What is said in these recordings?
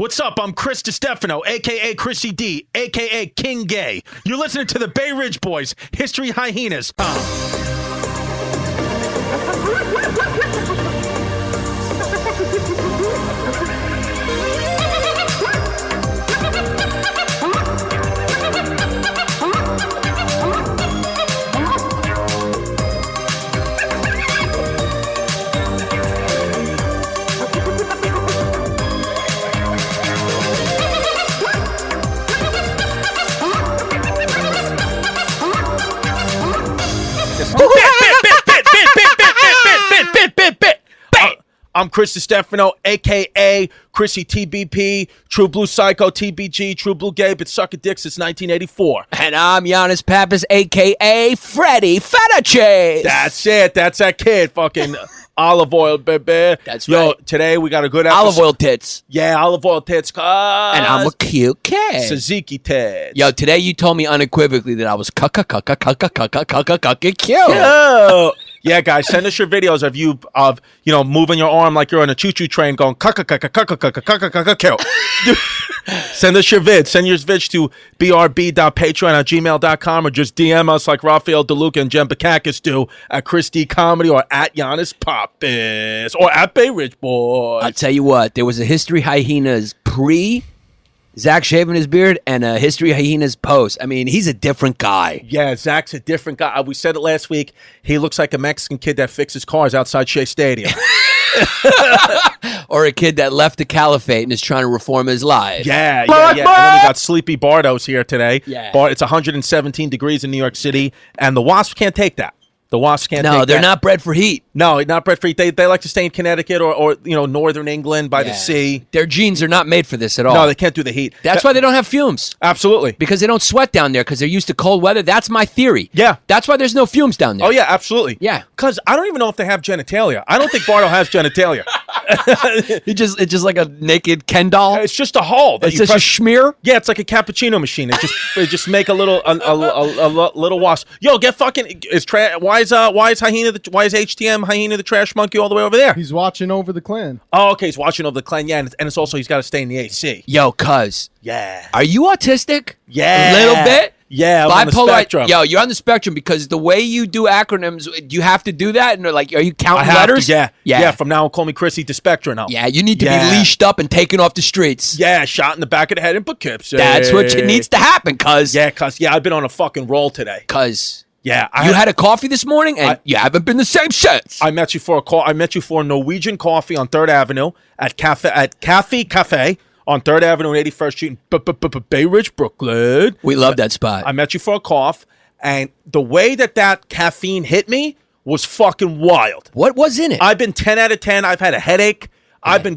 What's up? I'm Chris DiStefano, a.k.a. Chrissy D, a.k.a. King Gay. You're listening to the Bay Ridge Boys, History Hyenas. I'm Chris DiStefano, a.k.a. Chrissy TBP, True Blue Psycho, TBG, True Blue Gay, been sucking dick since 1984. And I'm Hyenas Pappas, a.k.a. Freddy Feta Chase. That's it. That's that kid. Fucking olive oil, baby. That's right. Yo, today we got a good episode. Olive oil tits. Yeah, olive oil tits. And I'm a cute kid. Suzuki tits. Yo, today you told me unequivocally that I was cute. Yo. Yeah, guys, send us your videos of you moving your arm like you're on a choo-choo train going Send us your vids. Send your vids to brb.patreon@gmail.com or just DM us like Raphael DeLuca and Jen Bakakis do at Chris D Comedy or at Hyenas Pappas or at Bay Ridge Boys. I'll tell you what, there was a History Hyenas pre Zach shaving his beard and a History Hyenas post. I mean, he's a different guy. Yeah, Zach's a different guy. We said it last week. He looks like a Mexican kid that fixes cars outside Shea Stadium. Or a kid that left the caliphate and is trying to reform his life. Yeah. And then we got Sleepy Bardos here today. Yeah. It's 117 degrees in New York City, and the Wasps can't take that. The Wasps can't take that. No, they're not bred for heat. No, not bred for heat. They like to stay in Connecticut or northern England by the sea. Their genes are not made for this at all. No, they can't do the heat. That's why they don't have fumes. Absolutely. Because they don't sweat down there because they're used to cold weather. That's my theory. Yeah. That's why there's no fumes down there. Oh, yeah, absolutely. Yeah. Because I don't even know if they have genitalia. I don't think Bardo has genitalia. It's just like a naked Ken doll. It's just a hole. It's just a schmear. Yeah, it's like a cappuccino machine. It just make a little little wasp. Yo, get fucking. Why is HTM Hyena the trash monkey all the way over there? He's watching over the clan. Oh, okay, he's watching over the clan. Yeah, and it's also he's got to stay in the AC. Yo, cuz. Yeah. Are you autistic? Yeah. A little bit? Yeah, I'm on the spectrum. Yo, you're on the spectrum because the way you do acronyms, do you have to do that? And like, are you counting letters? Yeah. From now on, call me Chrissy DiSpectrano. Yeah, you need to be leashed up and taken off the streets. Yeah, shot in the back of the head in Poughkeepsie. That's what needs to happen, cuz. Yeah, I've been on a fucking roll today. Cuz. Yeah, you had a coffee this morning, and you haven't been the same since. I met you for a call. I met you for Norwegian coffee on 3rd Avenue at Cafe on 3rd Avenue and 81st Street in Bay Ridge, Brooklyn. We love that spot. I met you for a cough, and the way that caffeine hit me was fucking wild. What was in it? I've been 10 out of 10. I've had a headache. Yeah. I've been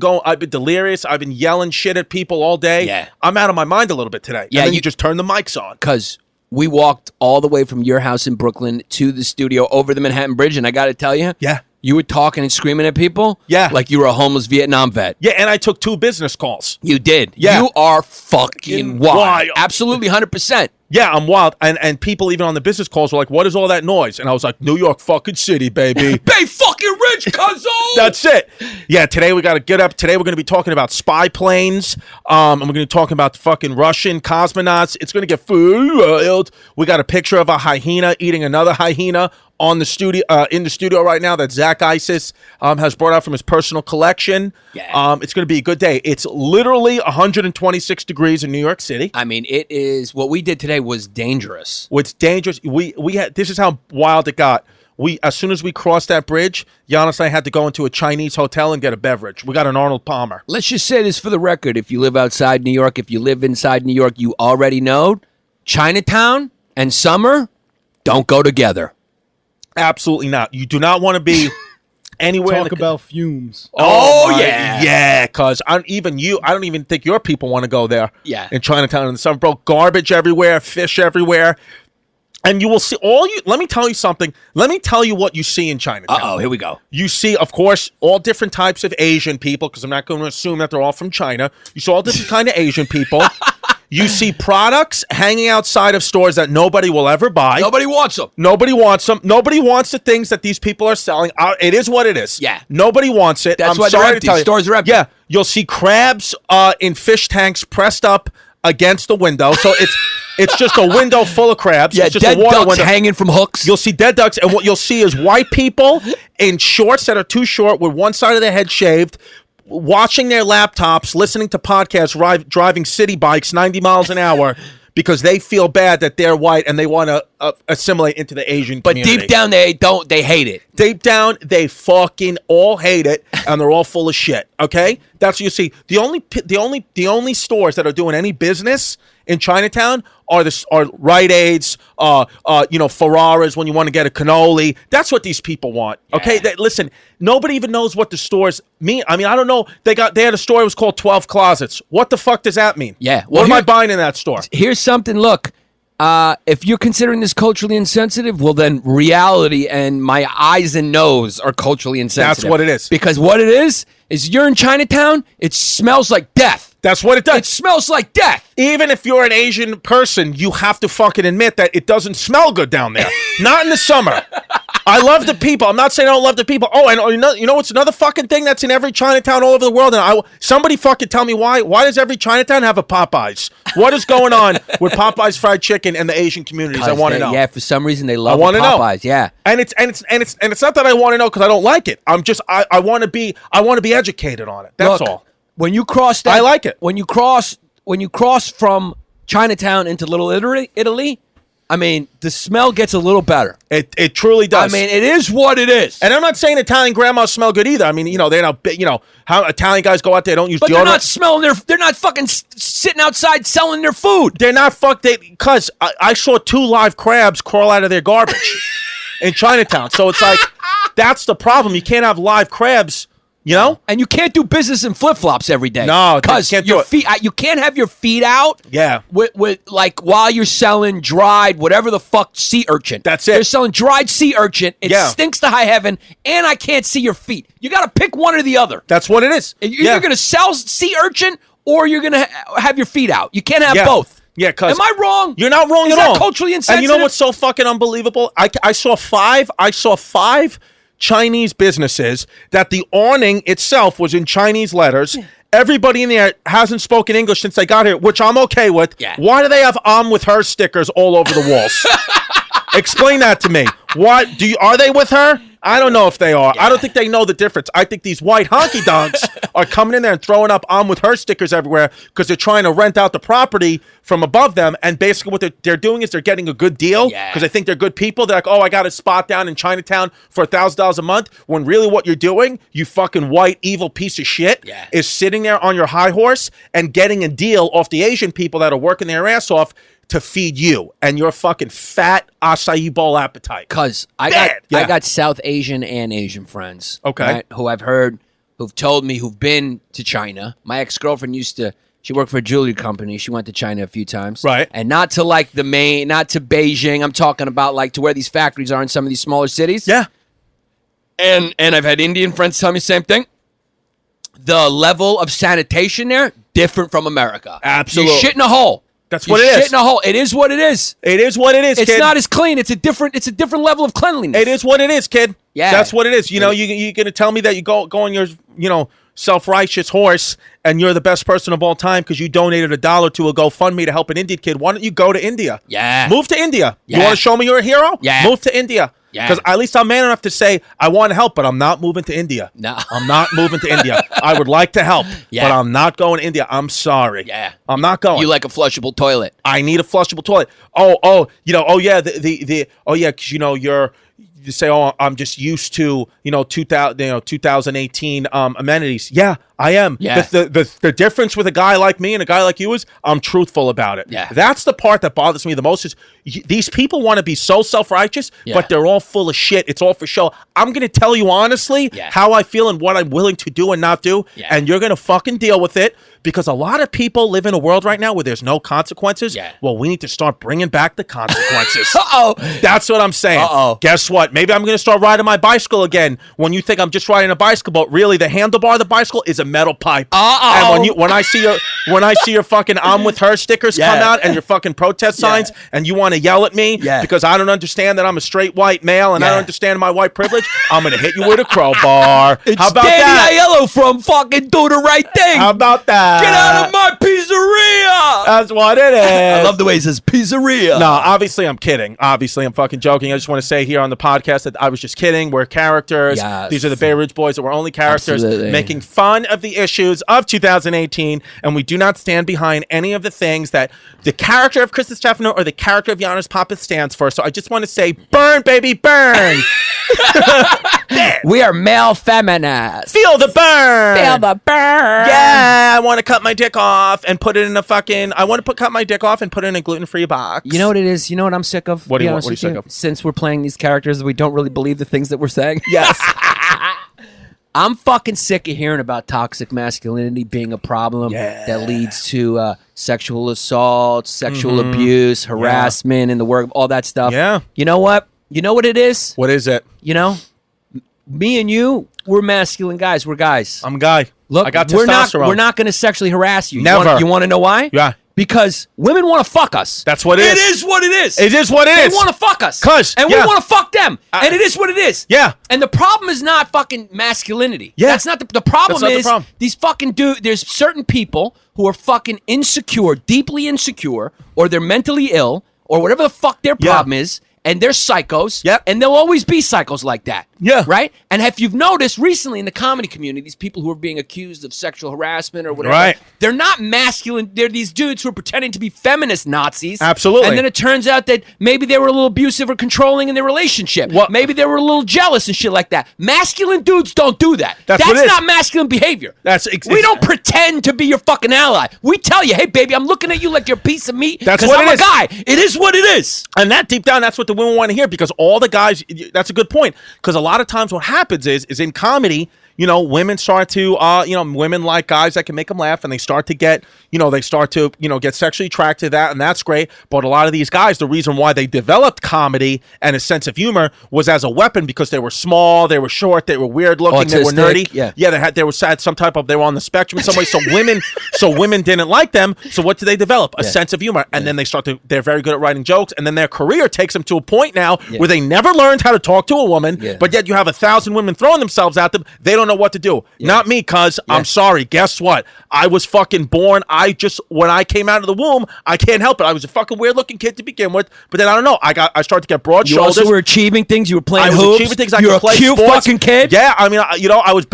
delirious. I've been yelling shit at people all day. Yeah. I'm out of my mind a little bit today. Yeah, and then you just turn the mics on. Because we walked all the way from your house in Brooklyn to the studio over the Manhattan Bridge, and I got to tell you, you were talking and screaming at people like you were a homeless Vietnam vet. Yeah, and I took 2 business calls. You did. Yeah. You are fucking wild. Absolutely 100%. Yeah, I'm wild. And people even on the business calls were like, what is all that noise? And I was like, New York fucking city, baby. Bay fucking rich, cuzzo! That's it. Yeah, today we got to get up. Today we're going to be talking about spy planes. And we're going to be talking about fucking Russian cosmonauts. It's going to get wild. We got a picture of a hyena eating another hyena on the studio, in the studio right now that Zach Isis has brought out from his personal collection. Yeah. It's going to be a good day. It's literally 126 degrees in New York City. I mean, it is. What we did today was dangerous. It's dangerous. We had. This is how wild it got. As soon as we crossed that bridge, Giannis and I had to go into a Chinese hotel and get a beverage. We got an Arnold Palmer. Let's just say this for the record. If you live outside New York, if you live inside New York, you already know Chinatown and summer don't go together. Absolutely not. You do not want to be anywhere. Talk about fumes. Oh yeah. Yeah, because I don't even think your people want to go there. Yeah. In Chinatown in the summer, bro. Garbage everywhere, fish everywhere. And you will see let me tell you something. Let me tell you what you see in Chinatown. Uh-oh, here we go. You see, of course, all different types of Asian people, because I'm not going to assume that they're all from China. You saw all different kind of Asian people. You see products hanging outside of stores that nobody will ever buy. Nobody wants them. Nobody wants them. Nobody wants the things that these people are selling. It is what it is. Yeah. Nobody wants it. That's I'm why sorry they're empty. to tell you. Stores are empty. Yeah. You'll see crabs in fish tanks pressed up against the window. So it's just a window full of crabs. Yeah, it's just dead a water ducks window hanging from hooks. You'll see dead ducks, and what you'll see is white people in shorts that are too short with one side of their head shaved, watching their laptops, listening to podcasts, driving city bikes 90 miles an hour because they feel bad that they're white and they want to assimilate into the Asian community. But deep down, they hate it. Deep down, they fucking all hate it, and they're all full of shit. Okay, that's what you see. The only stores that are doing any business in Chinatown are Rite Aids, Ferraras when you want to get a cannoli. That's what these people want. Okay, listen, nobody even knows what the stores mean. I mean, I don't know. They had a store. It was called 12 Closets. What the fuck does that mean? Yeah. What am I buying in that store? Here's something. Look. If you're considering this culturally insensitive, well, then reality and my eyes and nose are culturally insensitive. That's what it is. Because what it is you're in Chinatown, it smells like death. That's what it does. It smells like death. Even if you're an Asian person, you have to fucking admit that it doesn't smell good down there. Not in the summer. I love the people. I'm not saying I don't love the people. Oh, and you know what's another fucking thing that's in every Chinatown all over the world? And somebody fucking tell me why. Why does every Chinatown have a Popeyes? What is going on with Popeyes fried chicken and the Asian communities? I want to know. Yeah, for some reason they love Know. Popeyes. Yeah, and it's not that I want to know because I don't like it. I'm just I want to be educated on it. That's all. When you cross that, I like it. When you cross from Chinatown into Little Italy, I mean, the smell gets a little better. It truly does. I mean, it is what it is. And I'm not saying Italian grandmas smell good either. I mean, they're not, how Italian guys go out there, don't use deodorant. But they're not smelling they're not fucking sitting outside selling their food. They're not because I saw 2 live crabs crawl out of their garbage in Chinatown. So it's like, that's the problem. You can't have live crabs. And you can't do business in flip-flops every day. No, because your feet. You can't have your feet out. Yeah. With like while you're selling dried whatever the fuck sea urchin. That's it. They're selling dried sea urchin. It stinks to high heaven, and I can't see your feet. You got to pick one or the other. That's what it is. You're going to sell sea urchin, or you're going to have your feet out. You can't have both. Yeah, because am I wrong? You're not wrong Is at that all. Culturally insensitive? And you know what's so fucking unbelievable? I saw five Chinese businesses that the awning itself was in Chinese letters. Everybody in there hasn't spoken English since they got here, which I'm okay with. Yeah. Why do they have "I'm with her" stickers all over the walls? Explain that to me. Are they with her? I don't know if they are. I don't think they know the difference. I think these white honky donks are coming in there and throwing up "I'm with her" stickers everywhere because they're trying to rent out the property from above them. And basically what they're doing is they're getting a good deal because they think they're good people. They're like, oh, I got a spot down in Chinatown for $1,000 a month. When really what you're doing, you fucking white evil piece of shit, is sitting there on your high horse and getting a deal off the Asian people that are working their ass off to feed you and your fucking fat acai bowl appetite. Because I got South Asian and Asian friends. Okay. Right, who've told me, who've been to China. My ex-girlfriend she worked for a jewelry company. She went to China a few times. Right. And not to not to Beijing. I'm talking about like to where these factories are in some of these smaller cities. Yeah. And I've had Indian friends tell me the same thing. The level of sanitation there, different from America. Absolutely. You shit in a hole. That's what it is. Shit in a hole. It is what it is. It is what it is, It's kid. not as clean. It's a different level of cleanliness. It is what it is, kid. Yeah. That's what it is. You're going to tell me that you go on your, self-righteous horse and you're the best person of all time because you donated $1 to a GoFundMe to help an Indian kid. Why don't you go to India? Yeah. Move to India. Yeah. You want to show me you're a hero? Yeah. Move to India. Yeah. Because at least I'm man enough to say I want to help, but I'm not moving to India. No. I'm not moving to India. I would like to help, but I'm not going to India. I'm sorry. Yeah. I'm not going. You like a flushable toilet. I need a flushable toilet. Because you say, oh, I'm just used to 2018 amenities. Yeah, I am. Yeah. The difference with a guy like me and a guy like you is I'm truthful about it. Yeah. That's the part that bothers me the most is these people want to be so self-righteous, but they're all full of shit. It's all for show. I'm going to tell you honestly how I feel and what I'm willing to do and not do, and you're going to fucking deal with it because a lot of people live in a world right now where there's no consequences. Yeah. Well, we need to start bringing back the consequences. Uh-oh. That's what I'm saying. Uh-oh. Guess what? Maybe I'm going to start riding my bicycle again. When you think I'm just riding a bicycle, but really the handlebar of the bicycle is a metal pipe. And when I see your fucking I'm with her stickers come out and your fucking protest signs, and you want to yell at me because I don't understand that I'm a straight white male and I don't understand my white privilege, I'm going to hit you with a crowbar. It's How about Danny that? Aiello from fucking Do the Right Thing. How about that? Get out of my pizzeria. That's what it is. I love the way he says pizzeria. No, obviously I'm kidding. Obviously I'm fucking joking. I just want to say here on the podcast that I was just kidding. We're characters. Yes. These are the Bay Ridge Boys that we're only characters Absolutely. making fun of the issues of 2018, and we do not stand behind any of the things that the character of Krista Stefano or the character of Giannis Pappas stands for. So I just want to say, burn, baby, burn. We are male feminists. Feel the burn. Feel the burn. Yeah, I want to cut my dick off and put it in a fucking. I want to cut my dick off and put it in a gluten-free box. You know what it is? You know what I'm sick of? What Be are honest you with sick of? Since we're playing these characters, we don't really believe the things that we're saying. Yes. I'm fucking sick of hearing about toxic masculinity being a problem that leads to sexual assault, sexual abuse, harassment in the work, all that stuff. Yeah. You know what? You know what it is? What is it? You know, me and you, we're masculine guys. We're guys. I'm a guy. Look, I got we're testosterone. not going to sexually harass you. Never. You want to know why? Yeah. Because women want to fuck us. That's what it is. It is what it is. It is what it is. They want to fuck us. And yeah. we want to fuck them. And it is what it is. Yeah. And the problem is not fucking masculinity. Yeah. That's not the problem. That's not the is problem. these fucking there's certain people who are fucking insecure, deeply insecure, or they're mentally ill, or whatever the fuck their problem is, and they're psychos. Yep. And they'll always be psychos like that. Yeah. Right? And if you've noticed recently in the comedy community, these people who are being accused of sexual harassment or whatever, Right. they're not masculine. They're these dudes who are pretending to be feminist Nazis. Absolutely. And then it turns out that maybe they were a little abusive or controlling in their relationship. What? Maybe they were a little jealous and shit like that. Masculine dudes don't do that. That's what it is. not masculine behavior. We We don't pretend to be your fucking ally. We tell you, hey, baby, I'm looking at you like you're a piece of meat That's because what I'm it a is. guy. It is what it is. And that deep down, that's what the women want to hear, because all the guys, that's a good point. Because a lot of times what happens is in comedy, women start to, women like guys that can make them laugh, and they start to get, get sexually attracted to that, and that's great. But a lot of these guys, the reason why they developed comedy and a sense of humor was as a weapon, because they were small, they were short, they were weird looking, they were nerdy. They were they were on the spectrum in some way. So women didn't like them. So what do they develop? A sense of humor, and then they're very good at writing jokes, and then their career takes them to a point now where they never learned how to talk to a woman, but yet you have 1,000 women throwing themselves at them. They don't know what to do. Not me, cuz I'm sorry. Guess what? I was fucking born. When I came out of the womb, I can't help it. I was a fucking weird looking kid to begin with, but then I don't know. I started to get broad shoulders. You also were achieving things. You were playing I was hoops. achieving things. I You're could a play cute sports. fucking kid. Yeah, I mean, I was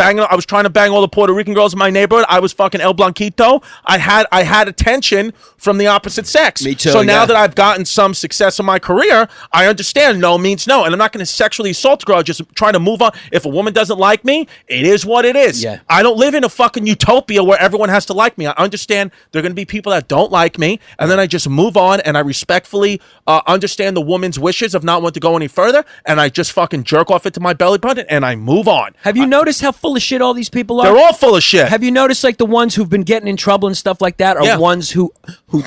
trying to bang all the Puerto Rican girls in my neighborhood. I was fucking El Blanquito. I had attention from the opposite sex. Me too. So now that I've gotten some success in my career, I understand no means no, and I'm not going to sexually assault a girl. Just trying to move on. If a woman doesn't like me, it is what it is. Yeah. I don't live in a fucking utopia where everyone has to like me. I understand there are going to be people that don't like me, and then I just move on, and I respectfully understand the woman's wishes of not wanting to go any further, and I just fucking jerk off into my belly button, and I move on. Have you noticed how full of shit all these people are? They're all full of shit. Have you noticed like the ones who've been getting in trouble and stuff like that are ones who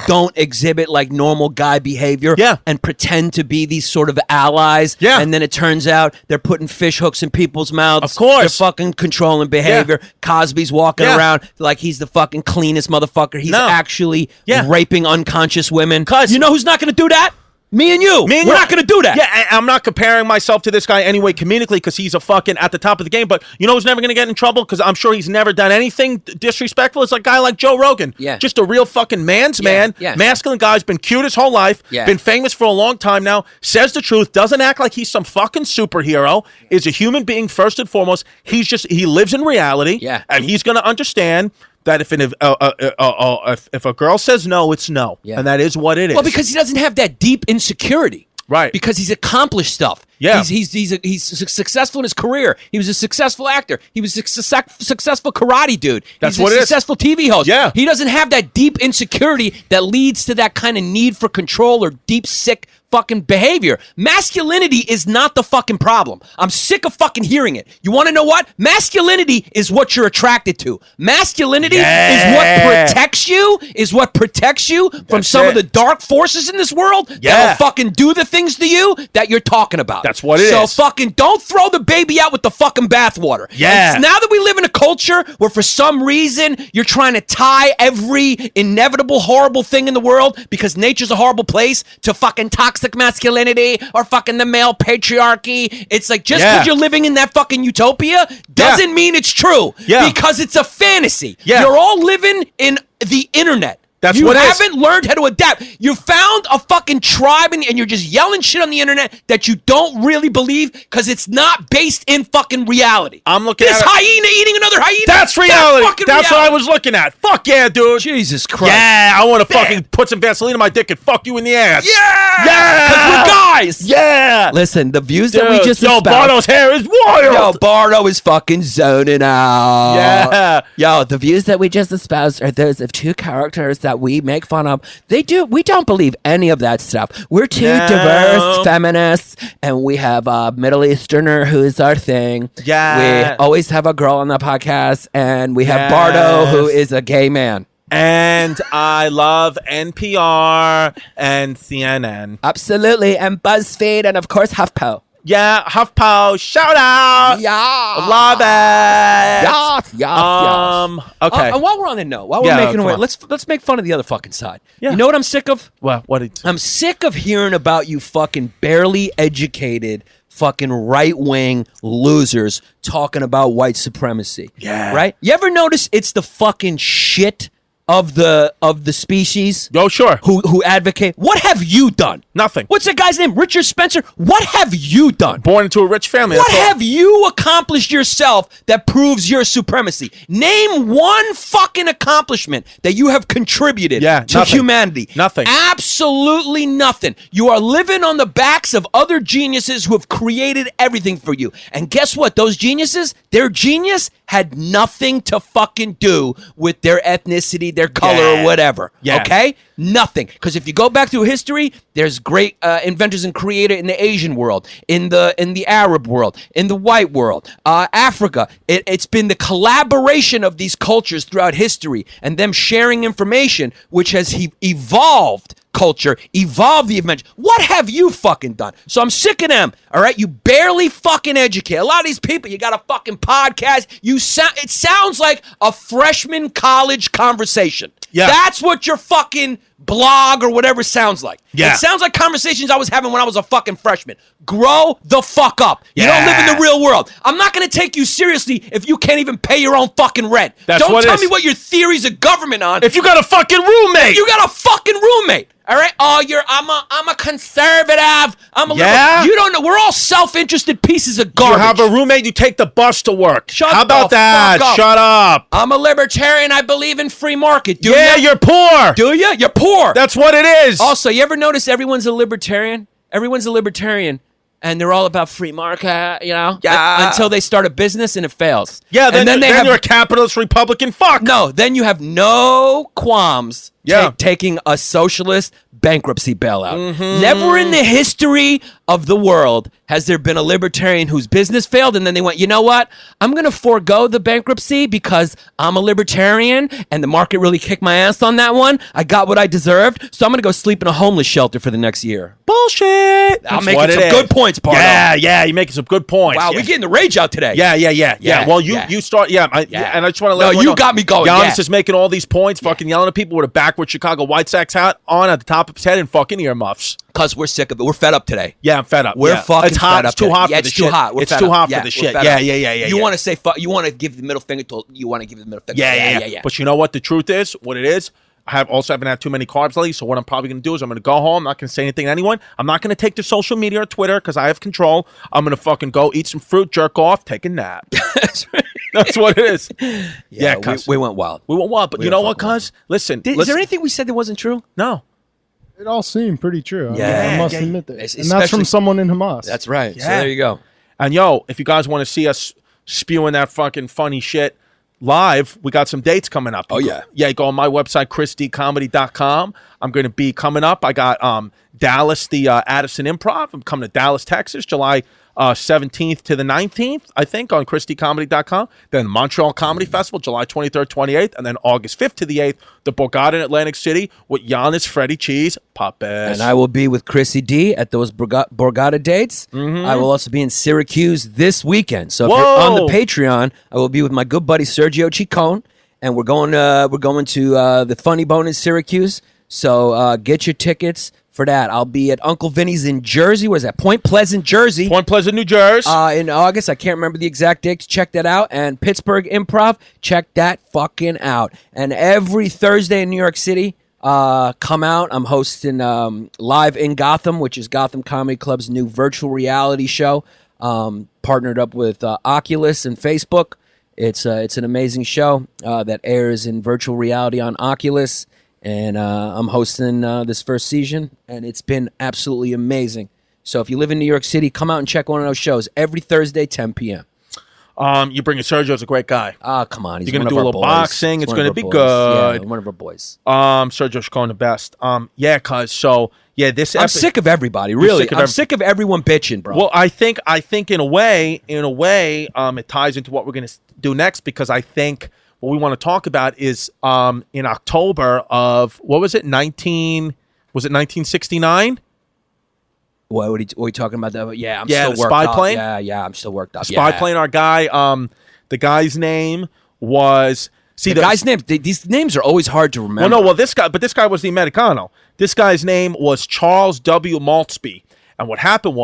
don't exhibit like normal guy behavior and pretend to be these sort of allies, and then it turns out they're putting fish hooks in people's mouths. Of course. They're fucking controlling behavior. Cosby's walking around like he's the fucking cleanest motherfucker. He's actually raping unconscious women. You know who's not going to do that? Me and you. We're not going to do that. Yeah, I'm not comparing myself to this guy anyway comedically, because he's a fucking at the top of the game. But you know who's never going to get in trouble? Because I'm sure he's never done anything disrespectful. It's a guy like Joe Rogan. Yeah. Just a real fucking man's man. Yeah. Masculine guy's been cute his whole life. Yeah. Been famous for a long time now. Says the truth. Doesn't act like he's some fucking superhero. Is a human being first and foremost. He lives in reality. Yeah. And he's going to understand that if a girl says no, it's no. Yeah. And that is what it is. Well, because he doesn't have that deep insecurity. Right. Because he's accomplished stuff. Yeah. He's successful in his career. He was a successful actor. He was a successful karate dude. That's he's what a it is. successful TV host. Yeah. He doesn't have that deep insecurity that leads to that kind of need for control or deep, sick fucking behavior. Masculinity is not the fucking problem. I'm sick of fucking hearing it. You want to know what? Masculinity is what you're attracted to. Masculinity is what protects you from some of the dark forces in this world that will fucking do the things to you that you're talking about. That's what it is. So fucking don't throw the baby out with the fucking bathwater. Yeah. And now that we live in a culture where for some reason you're trying to tie every inevitable horrible thing in the world because nature's a horrible place to fucking toxic masculinity or fucking the male patriarchy. It's like just because you're living in that fucking utopia doesn't mean it's true. Yeah. Because it's a fantasy. Yeah. You're all living in the internet. That's you what it is. haven't learned how to adapt. You found a fucking tribe and you're just yelling shit on the internet that you don't really believe because it's not based in fucking reality. I'm looking this at hyena eating another hyena. That's reality. That's reality. what I was looking at. Fuck yeah, dude. Jesus Christ. Yeah, I want to fucking put some Vaseline in my dick and fuck you in the ass. Yeah. Yeah. Because we're guys. Yeah. Listen, the views that we just Yo, espoused. Bardo's hair is wild. Yo, Bardo is fucking zoning out. Yeah. Yo, the views that we just espoused are those of two characters that we make fun of. We don't believe any of that stuff. We're two diverse feminists, and we have a Middle Easterner who's our thing. Yeah. We always have a girl on the podcast, and we have Bardo, who is a gay man. And I love NPR and CNN. Absolutely, and BuzzFeed, and of course HuffPo. Yeah, HuffPo, shout out. Yeah. Love it. Yes. Okay. And while we're on the note, while we're making away, let's make fun of the other fucking side. Yeah. You know what I'm sick of? I'm sick of hearing about you fucking barely educated fucking right-wing losers talking about white supremacy. Yeah. Right? You ever notice it's the fucking shit of the species? Oh, sure. Who advocate? What have you done? Nothing. What's that guy's name? Richard Spencer? What have you done? Born into a rich family. What have you accomplished yourself that proves your supremacy? Name one fucking accomplishment that you have contributed to humanity. Nothing. Absolutely nothing. You are living on the backs of other geniuses who have created everything for you. And guess what? Those geniuses, their genius had nothing to fucking do with their ethnicity, their color, or whatever. Yeah. Okay? Nothing. Because if you go back through history, there's great inventors and creators in the Asian world, in the Arab world, in the white world, Africa. It's been the collaboration of these cultures throughout history and them sharing information, which has evolved culture, evolved the invention. What have you fucking done? So I'm sick of them. All right, you barely fucking educate. A lot of these people, you got a fucking podcast. It sounds like a freshman college conversation. Yeah. That's what your fucking blog or whatever sounds like. Yeah. It sounds like conversations I was having when I was a fucking freshman. Grow the fuck up. You don't live in the real world. I'm not going to take you seriously if you can't even pay your own fucking rent. Don't tell me what your theories of government on. If you got a fucking roommate. You got a fucking roommate. All right. Oh, I'm a conservative. I'm a liberal. You don't know. We're all self-interested pieces of garbage. You have a roommate. You take the bus to work. How about the that? fuck up. Shut up. I'm a libertarian. I believe in free market. Do yeah, you're poor. Do you? You're poor. That's what it is. Also, you ever notice everyone's a libertarian? Everyone's a libertarian. And they're all about free market, you know? Yeah. Until they start a business and it fails. Yeah, then you're a capitalist Republican fuck. No, then you have no qualms taking a socialist bankruptcy bailout. Mm-hmm. Never in the history of the world has there been a libertarian whose business failed and then they went, you know what? I'm going to forego the bankruptcy because I'm a libertarian and the market really kicked my ass on that one. I got what I deserved, so I'm going to go sleep in a homeless shelter for the next year. Bullshit. I'm making some good points, Bardo. Yeah, you're making some good points. Wow, we're getting the rage out today. Yeah. Well, you start, and I just want to let you got me going. Giannis is making all these points, fucking yelling at people with a backward Chicago White Sox hat on at the top of his head and fucking earmuffs. Because we're sick of it. We're fed up today. Yeah, I'm fed up. We're fucking it's hot. fed up. It's too hot for the shit. It's too hot. It's too hot for the shit. Yeah. You want to say fuck? You want to give the middle finger to? You want to give the middle finger? Yeah. But you know what the truth is? What it is? I haven't had too many carbs lately, so what I'm probably going to do is I'm going to go home. I'm not going to say anything to anyone. I'm not going to take to social media or Twitter because I have control. I'm going to fucking go eat some fruit, jerk off, take a nap. That's what it is. Yeah, we went wild. But you know what, cuz? Listen. Is there anything we said that wasn't true? No. It all seemed pretty true. I must admit that. And that's Especially from someone in Hamas. That's right. Yeah. So there you go. And if you guys want to see us spewing that fucking funny shit, live, we got some dates coming up. Oh, yeah. Yeah, go on my website, chrisdcomedy.com. I'm going to be coming up. I got Dallas, the Addison Improv. I'm coming to Dallas, Texas, July 17th to the 19th, I think, on chrisdcomedy.com. Then Montreal Comedy Festival, July 23rd, 28th. And then August 5th to the 8th, the Borgata in Atlantic City with Hyenas, Freddie Cheese, Pappas. And I will be with Chrissy D at those Borgata dates. Mm-hmm. I will also be in Syracuse this weekend. So if you're on the Patreon, I will be with my good buddy Sergio Chicone. And we're going to the Funny Bone in Syracuse. So get your tickets for that. I'll be at Uncle Vinny's in Jersey. Where's that? Point Pleasant, Jersey. Point Pleasant, New Jersey. In August. I can't remember the exact dates. Check that out. And Pittsburgh Improv. Check that fucking out. And every Thursday in New York City, come out. I'm hosting Live in Gotham, which is Gotham Comedy Club's new virtual reality show. Partnered up with Oculus and Facebook. It's an amazing show that airs in virtual reality on Oculus. And I'm hosting this first season, and it's been absolutely amazing. So if you live in New York City, come out and check one of those shows every Thursday, 10 p.m. You bring Sergio's a great guy. Come on. He's You're going to do a little boys. boxing. It's going to be boys. good. Yeah, one of our boys. Sergio's going the best. This I'm sick of everybody, really. I'm sick of everyone bitching, bro. Well, I think in a way, it ties into what we're going to do next, because I think what we want to talk about is in October of, what was it, 1969? What are you talking about? That? Yeah, I'm still worked Spy up. Plane? Yeah, I'm still worked up. Spy Plane, our guy, the guy's name was... The guy's name, these names are always hard to remember. Well, this guy was the Americano. This guy's name was Charles W. Maltzby. And what happened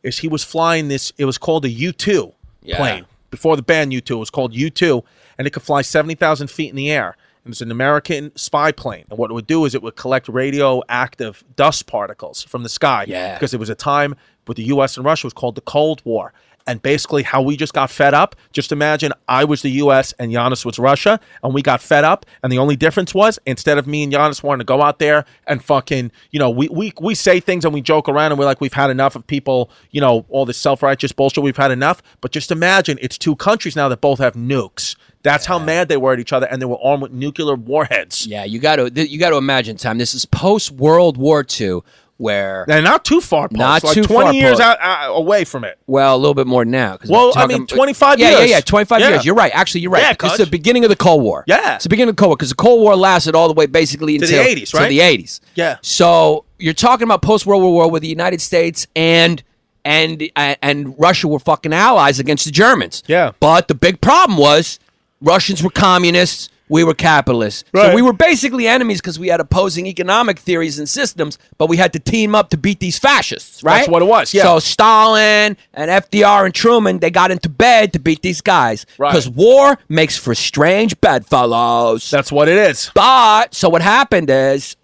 is he was flying this, it was called a U-2 plane. Before the band U-2, it was called U-2. And it could fly 70,000 feet in the air. It was an American spy plane. And what it would do is it would collect radioactive dust particles from the sky. Yeah. Because it was a time with the U.S. and Russia, it was called the Cold War. And basically how we just got fed up, just imagine I was the U.S. and Hyenas was Russia, and we got fed up. And the only difference was, instead of me and Hyenas wanting to go out there and fucking, we say things and we joke around and we're like, we've had enough of people, all this self-righteous bullshit, we've had enough. But just imagine, it's two countries now that both have nukes. That's how mad they were at each other, and they were armed with nuclear warheads. Yeah, you got to imagine, Tom. This is post-World War II, where not too far post, not like too 20 far years away from it. Well, a little bit more now. 25 years. Yeah, 25 years. You're right. Actually, you're right. Yeah, it's the beginning of the Cold War. Yeah. It's the beginning of the Cold War, because the Cold War lasted all the way basically until the 80s, right? To the 80s. Yeah. So you're talking about post-World War where the United States and Russia were fucking allies against the Germans. Yeah. But the big problem was Russians were communists. We were capitalists. Right. So we were basically enemies because we had opposing economic theories and systems, but we had to team up to beat these fascists, right? That's what it was, yeah. So Stalin and FDR and Truman, they got into bed to beat these guys. Right. Because war makes for strange bedfellows. That's what it is. But, so what happened is,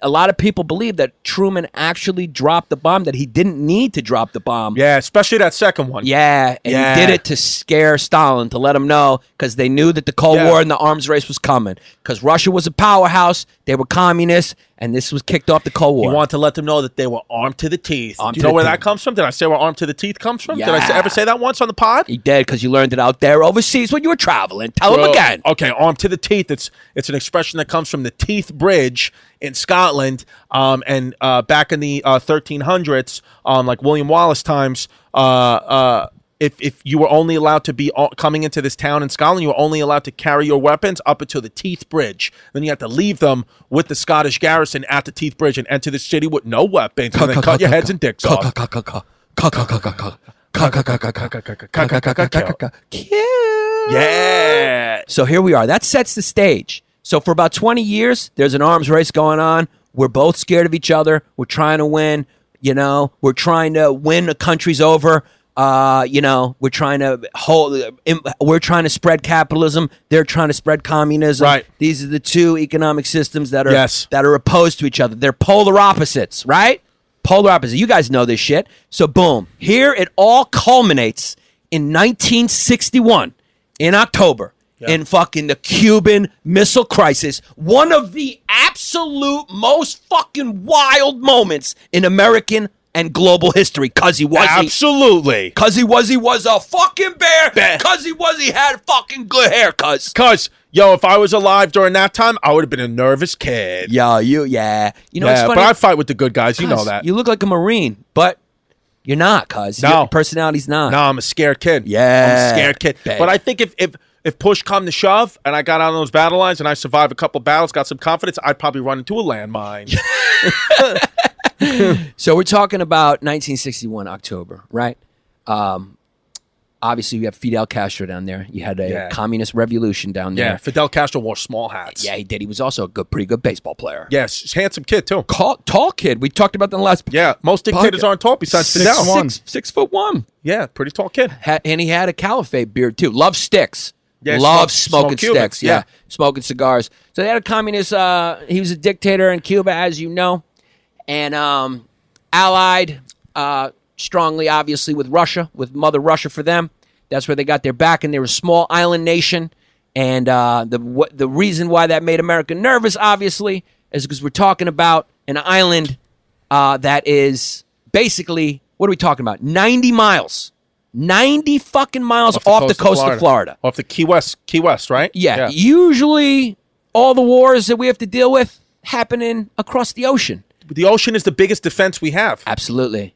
a lot of people believe that Truman actually dropped the bomb, that he didn't need to drop the bomb. Yeah, especially that second one. Yeah, and he did it to scare Stalin, to let him know, because they knew that the Cold War and the arms race was coming. Because Russia was a powerhouse, they were communists, and this was kicked off the Cold War. He wanted to let them know that they were armed to the teeth. Do you know where that comes from? Did I say where armed to the teeth comes from? Yeah. Did I ever say that once on the pod? He did, because you learned it out there overseas when you were traveling. Tell him again. Okay, armed to the teeth. It's an expression that comes from the Teeth Bridge in Scotland, and back in the 1300s, like William Wallace times, if you were only allowed to be coming into this town in Scotland, you were only allowed to carry your weapons up until the Teeth Bridge. Then you had to leave them with the Scottish garrison at the Teeth Bridge and enter the city with no weapons, and then cut your heads and dicks off. Yeah. So here we are. That sets the stage. So for about 20 years, there's an arms race going on. We're both scared of each other. We're trying to win. We're trying to win the countries over. We're trying to spread capitalism. They're trying to spread communism. Right. These are the two economic systems that are opposed to each other. They're polar opposites, right? Polar opposites. You guys know this shit. So boom, here it all culminates in 1961 in October. In fucking the Cuban Missile Crisis, one of the absolute most fucking wild moments in American and global history. Cause he was. Absolutely. Cause he was a fucking bear. Cause he had fucking good hair. Cause, yo, if I was alive during that time, I would have been a nervous kid. Yeah. You know, it's funny. But I fight with the good guys. You know that. You look like a Marine, but you're not, cuz. No. Your personality's not. No, I'm a scared kid. Yeah. I'm a scared kid. Bad. But I think if push come to shove and I got on those battle lines and I survived a couple battles, got some confidence, I'd probably run into a landmine. So we're talking about 1961, October, right? Obviously, you have Fidel Castro down there. You had a communist revolution down there. Yeah, Fidel Castro wore small hats. Yeah, he did. He was also a pretty good baseball player. Yes, handsome kid, too. Tall kid. We talked about that in the last... Yeah, most dictators aren't tall besides Fidel. 6'1". Yeah, pretty tall kid. And he had a caliphate beard, too. Loved sticks. Yeah, Loved smoking sticks. Cubans, yeah. Smoking cigars. So they had a communist... he was a dictator in Cuba, as you know. And allied strongly, obviously, with Russia, with Mother Russia for them. That's where they got their back, and they were a small island nation. And the reason why that made America nervous, obviously, is because we're talking about an island that is basically, what are we talking about? 90 miles. 90 fucking miles off the coast of Florida. Off the Key West, right? Yeah. Usually, all the wars that we have to deal with happening across the ocean. The ocean is the biggest defense we have. Absolutely.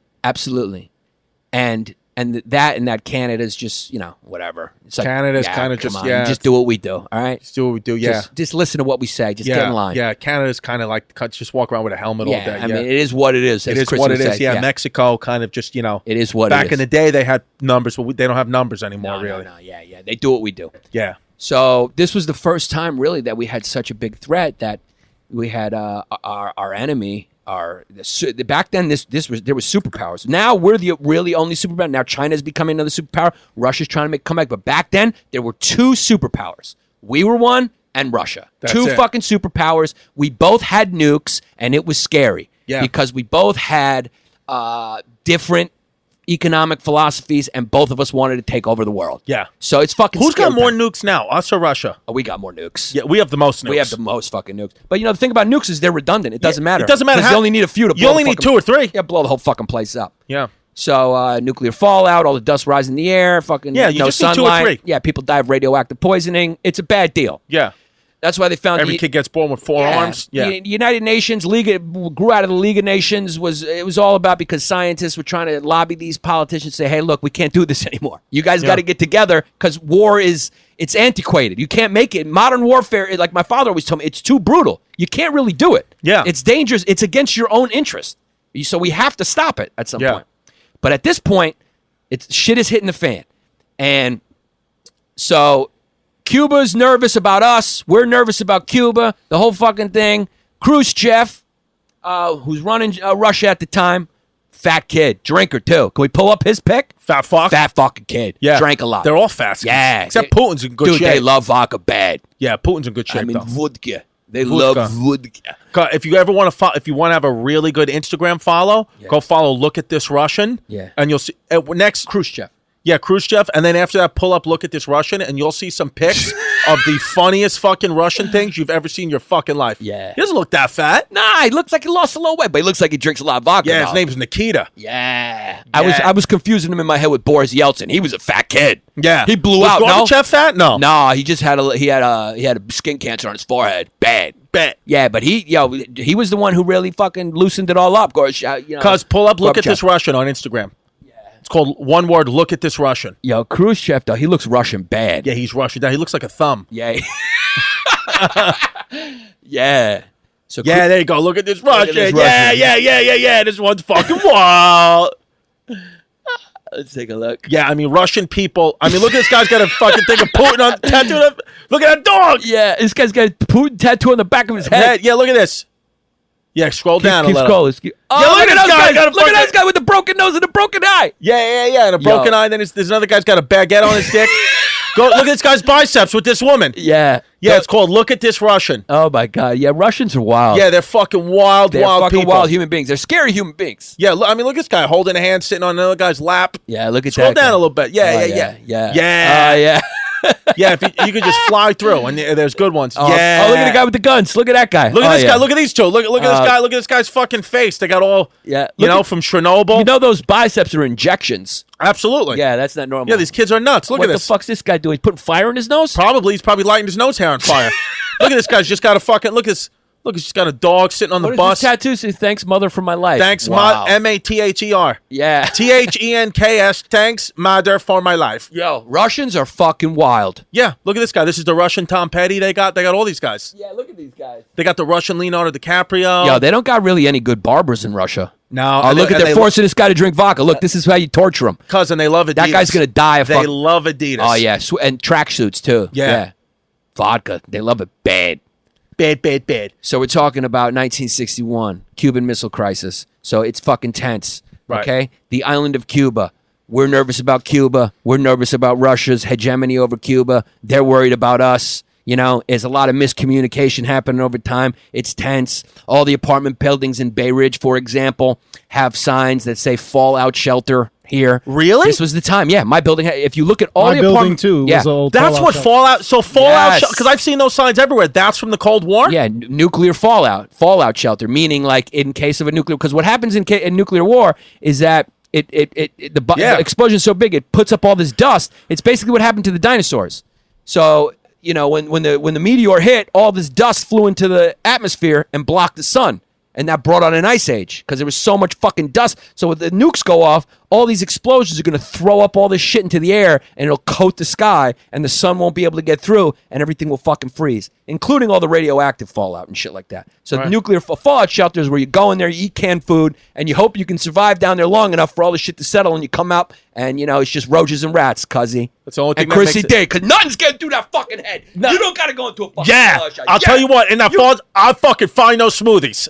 And that Canada's just, whatever. It's like, Canada's kind of just do what we do, all right? Just do what we do, yeah. Just listen to what we say. Just get in line. Yeah, Canada's kind of like, just walk around with a helmet all day. I mean, it is what it is. It is what it is, yeah. Mexico kind of just, It is what it is. Back in the day, they had numbers, but they don't have numbers anymore, really. No, yeah. They do what we do. Yeah. So this was the first time, really, that we had such a big threat that we had our enemy... back then there was superpowers. Now we're the really only superpower. Now China's becoming another superpower. Russia's trying to make a comeback. But back then there were two superpowers. We were one, and Russia. Two fucking superpowers. We both had nukes, and it was scary. Yeah. Because we both had different economic philosophies, and both of us wanted to take over the world. Yeah. So it's fucking Who's scary got more nukes now, us or Russia? Oh, we got more nukes. Yeah, we have the most nukes. We have the most fucking nukes. But, the thing about nukes is they're redundant. It doesn't matter. It doesn't matter. Because you only need a few to blow You only need 2 or 3. Yeah, blow the whole fucking place up. Yeah. So nuclear fallout, all the dust rise in the air, fucking you just sunlight. need 2 or 3. Yeah, people die of radioactive poisoning. It's a bad deal. Yeah. That's why they found every kid gets born with 4 arms. Yeah. The United Nations grew out of the League of Nations. It was all about because scientists were trying to lobby these politicians, say, hey, look, we can't do this anymore. You guys got to get together because war it's antiquated. You can't make it. Modern warfare, like my father always told me, it's too brutal. You can't really do it. Yeah. It's dangerous. It's against your own interest. So we have to stop it at some point. But at this point, shit is hitting the fan. And so Cuba's nervous about us. We're nervous about Cuba. The whole fucking thing. Khrushchev, who's running Russia at the time, fat kid, drinker too. Can we pull up his pic? Fat fuck? Fat fucking kid. Yeah. Drank a lot. They're all fat. Yeah. Except Putin's in good shape. Dude, they love vodka bad. Yeah, Putin's in good shape, though. Vodka. They love vodka. If you ever want to if you want to have a really good Instagram follow, go follow Look at This Russian. Yeah. And you'll see next Khrushchev. Yeah, Khrushchev, and then after that, pull up Look at This Russian, and you'll see some pics of the funniest fucking Russian things you've ever seen in your fucking life. Yeah. He doesn't look that fat. Nah, he looks like he lost a little weight, but he looks like he drinks a lot of vodka. Yeah, his name's Nikita. Yeah. I was confusing him in my head with Boris Yeltsin. He was a fat kid. Yeah. He blew out. Was Gorbachev fat? No. No, he just had a skin cancer on his forehead. Bad. Yeah, but he was the one who really fucking loosened it all up. Because pull up Look at This Russian on Instagram. It's called one word, Look at This Russian. Yo, Khrushchev, though, he looks Russian bad. Yeah, he's Russian. He looks like a thumb. Yeah. Yeah. So there you go. Look at this Russian. Yeah. This one's fucking wild. Let's take a look. Yeah, I mean, Russian people. I mean, look at this guy's got a fucking thing of Putin on tattooed. Look at that dog. Yeah, this guy's got a Putin tattoo on the back of his head. Yeah, look at this. Yeah, scroll down a little. Scrolling. Oh, look at this guy. Look at this guy with the broken nose and the broken eye. Yeah. And a broken eye. Then there's another guy's got a baguette on his dick. Go look at this guy's biceps with this woman. Yeah. It's called Look at This Russian. Oh my God. Yeah, Russians are wild. Yeah, they're fucking wild people. Wild human beings. They're scary human beings. Yeah, I mean, look at this guy holding a hand, sitting on another guy's lap. Yeah, look at Scroll that. Scroll down a little bit. Yeah. Yeah. Yeah, if you could just fly through, and there's good ones. Oh, look at the guy with the guns. Look at that guy. Look at this guy. Look at these two. Look at this guy. Look at this guy's fucking face. They got all, from Chernobyl. You know those biceps are injections. Absolutely. Yeah, that's not normal. Yeah, these kids are nuts. Look at this. What the fuck's this guy doing? He's putting fire in his nose? Probably. He's probably lighting his nose hair on fire. Look at this guy's just got a fucking, look, he's just got a dog sitting on the bus. What is his tattoo? Says, thanks, mother, for my life. Thanks, M-A-T-H-E-R. Yeah. T-H-E-N-K-S. Thanks, mother, for my life. Yo, Russians are fucking wild. Yeah, look at this guy. This is the Russian Tom Petty they got. They got all these guys. Yeah, look at these guys. They got the Russian Leonardo DiCaprio. Yo, they don't got really any good barbers in Russia. No. Oh, look at they're forcing this guy to drink vodka. Look, this is how you torture him. Cousin, they love Adidas. That guy's going to die. They love Adidas. Oh, yeah. And tracksuits, too. Yeah. Vodka. They love it bad. Bad. So we're talking about 1961, Cuban Missile Crisis. So it's fucking tense, okay? The island of Cuba. We're nervous about Cuba. We're nervous about Russia's hegemony over Cuba. They're worried about us. You know, there's a lot of miscommunication happening over time. It's tense. All the apartment buildings in Bay Ridge, for example, have signs that say fallout shelter here. Really? This was the time. Yeah, my building. If you look at all the apartment, too. Yeah, was old that's what fallout. So fallout, Yes. because I've seen those signs everywhere. That's from the Cold War. Yeah, nuclear fallout shelter, meaning like in case of a nuclear. Because what happens in nuclear war is that the explosion's so big it puts up all this dust. It's basically what happened to the dinosaurs. So you know when the meteor hit, all this dust flew into the atmosphere and blocked the sun. And that brought on an ice age because there was so much fucking dust. So when the nukes go off, all these explosions are going to throw up all this shit into the air and it'll coat the sky and the sun won't be able to get through and everything will fucking freeze, including all the radioactive fallout and shit like that. So the nuclear fallout shelter is where you go in there, you eat canned food, and you hope you can survive down there long enough for all the shit to settle and you come out and, you know, it's just roaches and rats, cuzzy. That's the only thing and Chrissy did, because nothing's getting through that fucking head. No. You don't got to go into a fucking fallout shelter. I'll tell you what, in that falls, I'll fucking find those smoothies.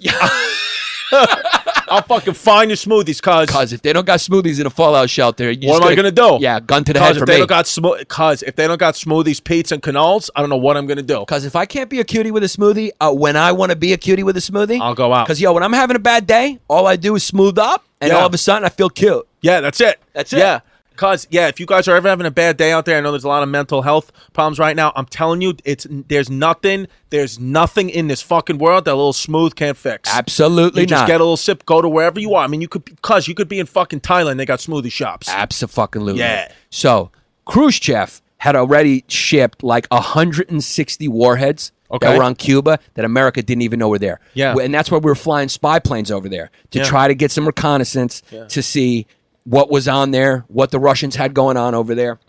I'll fucking find your smoothies, cuz if they don't got smoothies in a fallout shelter, what am I gonna do? Yeah, gun to the head for me. Cuz if they don't got smoothies, pizza, and cannolis, I don't know what I'm gonna do. Cuz if I can't be a cutie with a smoothie, when I want to be a cutie with a smoothie, I'll go out. Cuz when I'm having a bad day, all I do is smooth up, and all of a sudden I feel cute. Yeah, that's it. That's it. Yeah. Cause if you guys are ever having a bad day out there, I know there's a lot of mental health problems right now. I'm telling you, there's nothing in this fucking world that a little smooth can't fix. Absolutely you just not. get a little sip, go to wherever you are. I mean, you could be in fucking Thailand. They got smoothie shops. Absolutely. Yeah. So Khrushchev had already shipped like 160 warheads. Okay. That were on Cuba that America didn't even know were there. Yeah. And that's why we were flying spy planes over there to try to get some reconnaissance to see what was on there, what the Russians had going on over there.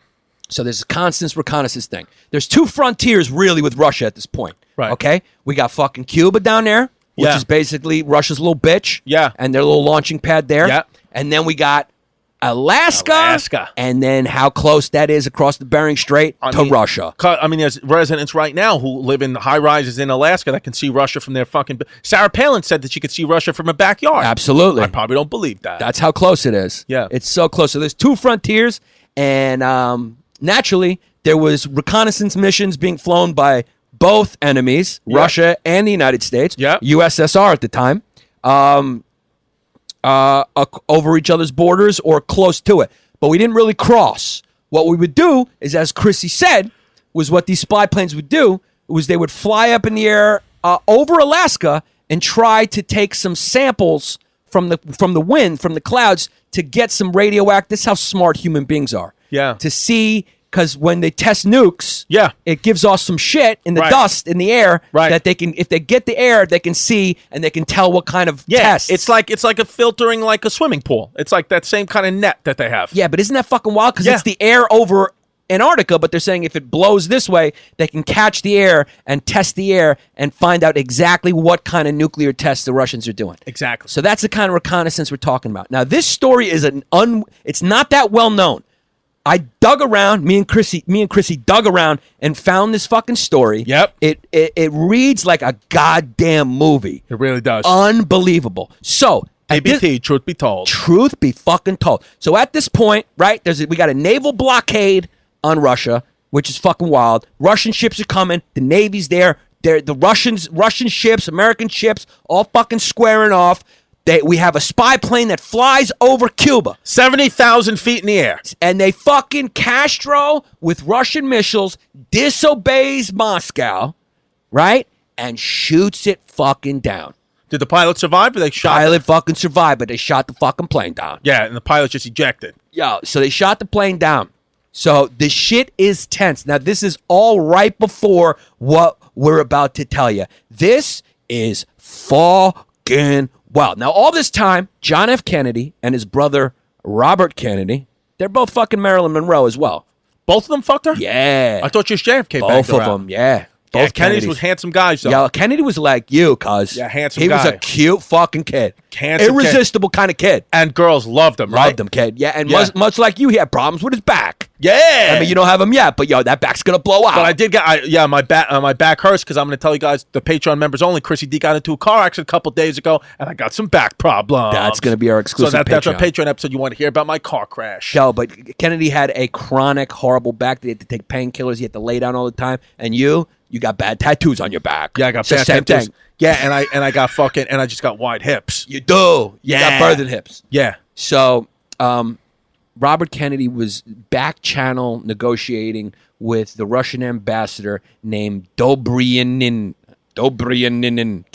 So there's a constant reconnaissance thing. There's two frontiers really with Russia at this point. Right. Okay? We got fucking Cuba down there, which is basically Russia's little bitch. Yeah. And their little launching pad there. Yeah. And then we got Alaska. And then how close that is across the Bering Strait to Russia. I mean, there's residents right now who live in high rises in Alaska that can see Russia from their fucking. Sarah Palin said that she could see Russia from her backyard. Absolutely. I probably don't believe that. That's how close it is. Yeah. It's so close. So there's two frontiers, and naturally, there was reconnaissance missions being flown by both enemies, Russia and the United States, USSR at the time. Over each other's borders or close to it. But we didn't really cross. What we would do is, as Chrissy said, was what these spy planes would do, was they would fly up in the air over Alaska and try to take some samples from the wind, from the clouds, to get some radioactive. This is how smart human beings are. Yeah. To see, because when they test nukes, it gives off some shit in the dust in the air that they can, if they get the air, they can see and they can tell what kind of test. It's like a filtering like a swimming pool. It's like that same kind of net that they have. Yeah, but isn't that fucking wild? Because it's the air over Antarctica, but they're saying if it blows this way, they can catch the air and test the air and find out exactly what kind of nuclear tests the Russians are doing. Exactly. So that's the kind of reconnaissance we're talking about. Now, this story is it's not that well known. I dug around, me and Chrissy dug around and found this fucking story. Yep. It reads like a goddamn movie. It really does. Unbelievable. So, truth be told. Truth be fucking told. So at this point, right, we got a naval blockade on Russia, which is fucking wild. Russian ships are coming. The Navy's there. The Russian ships, American ships, all fucking squaring off. We have a spy plane that flies over Cuba. 70,000 feet in the air. And they fucking Castro with Russian missiles disobeys Moscow, right? And shoots it fucking down. Did the pilot survive or they shot Pilot fucking survived, but they shot the fucking plane down. Yeah, and the pilot just ejected. Yo, so they shot the plane down. So the shit is tense. Now, this is all right before what we're about to tell you. This is fucking wild. Now, all this time, John F. Kennedy and his brother Robert Kennedy, they're both fucking Marilyn Monroe as well. Both of them fucked her? Yeah. I thought just JFK both of them, yeah. Both Kennedys was handsome guys, though. Yeah, Kennedy was like you, cuz. Yeah, handsome guy. He was a cute fucking kid. Handsome irresistible kind of kid. And girls loved him, right? Loved him, kid. Yeah, and much like you, he had problems with his back. Yeah. I mean, you don't have him yet, but yo, that back's going to blow out. But I did get, my back hurts because I'm going to tell you guys, the Patreon members only, Chrissy D got into a car accident a couple days ago, and I got some back problems. That's going to be our exclusive that's our Patreon episode. You want to hear about my car crash. Yo, but Kennedy had a chronic, horrible back. They had to take painkillers. He had to lay down all the time. And you got bad tattoos on your back. Yeah, I got bad tattoos. Thing. Yeah, and I got I just got wide hips. You do. You got birthing hips. Yeah. So, Robert Kennedy was back channel negotiating with the Russian ambassador named Dobryanin. Can't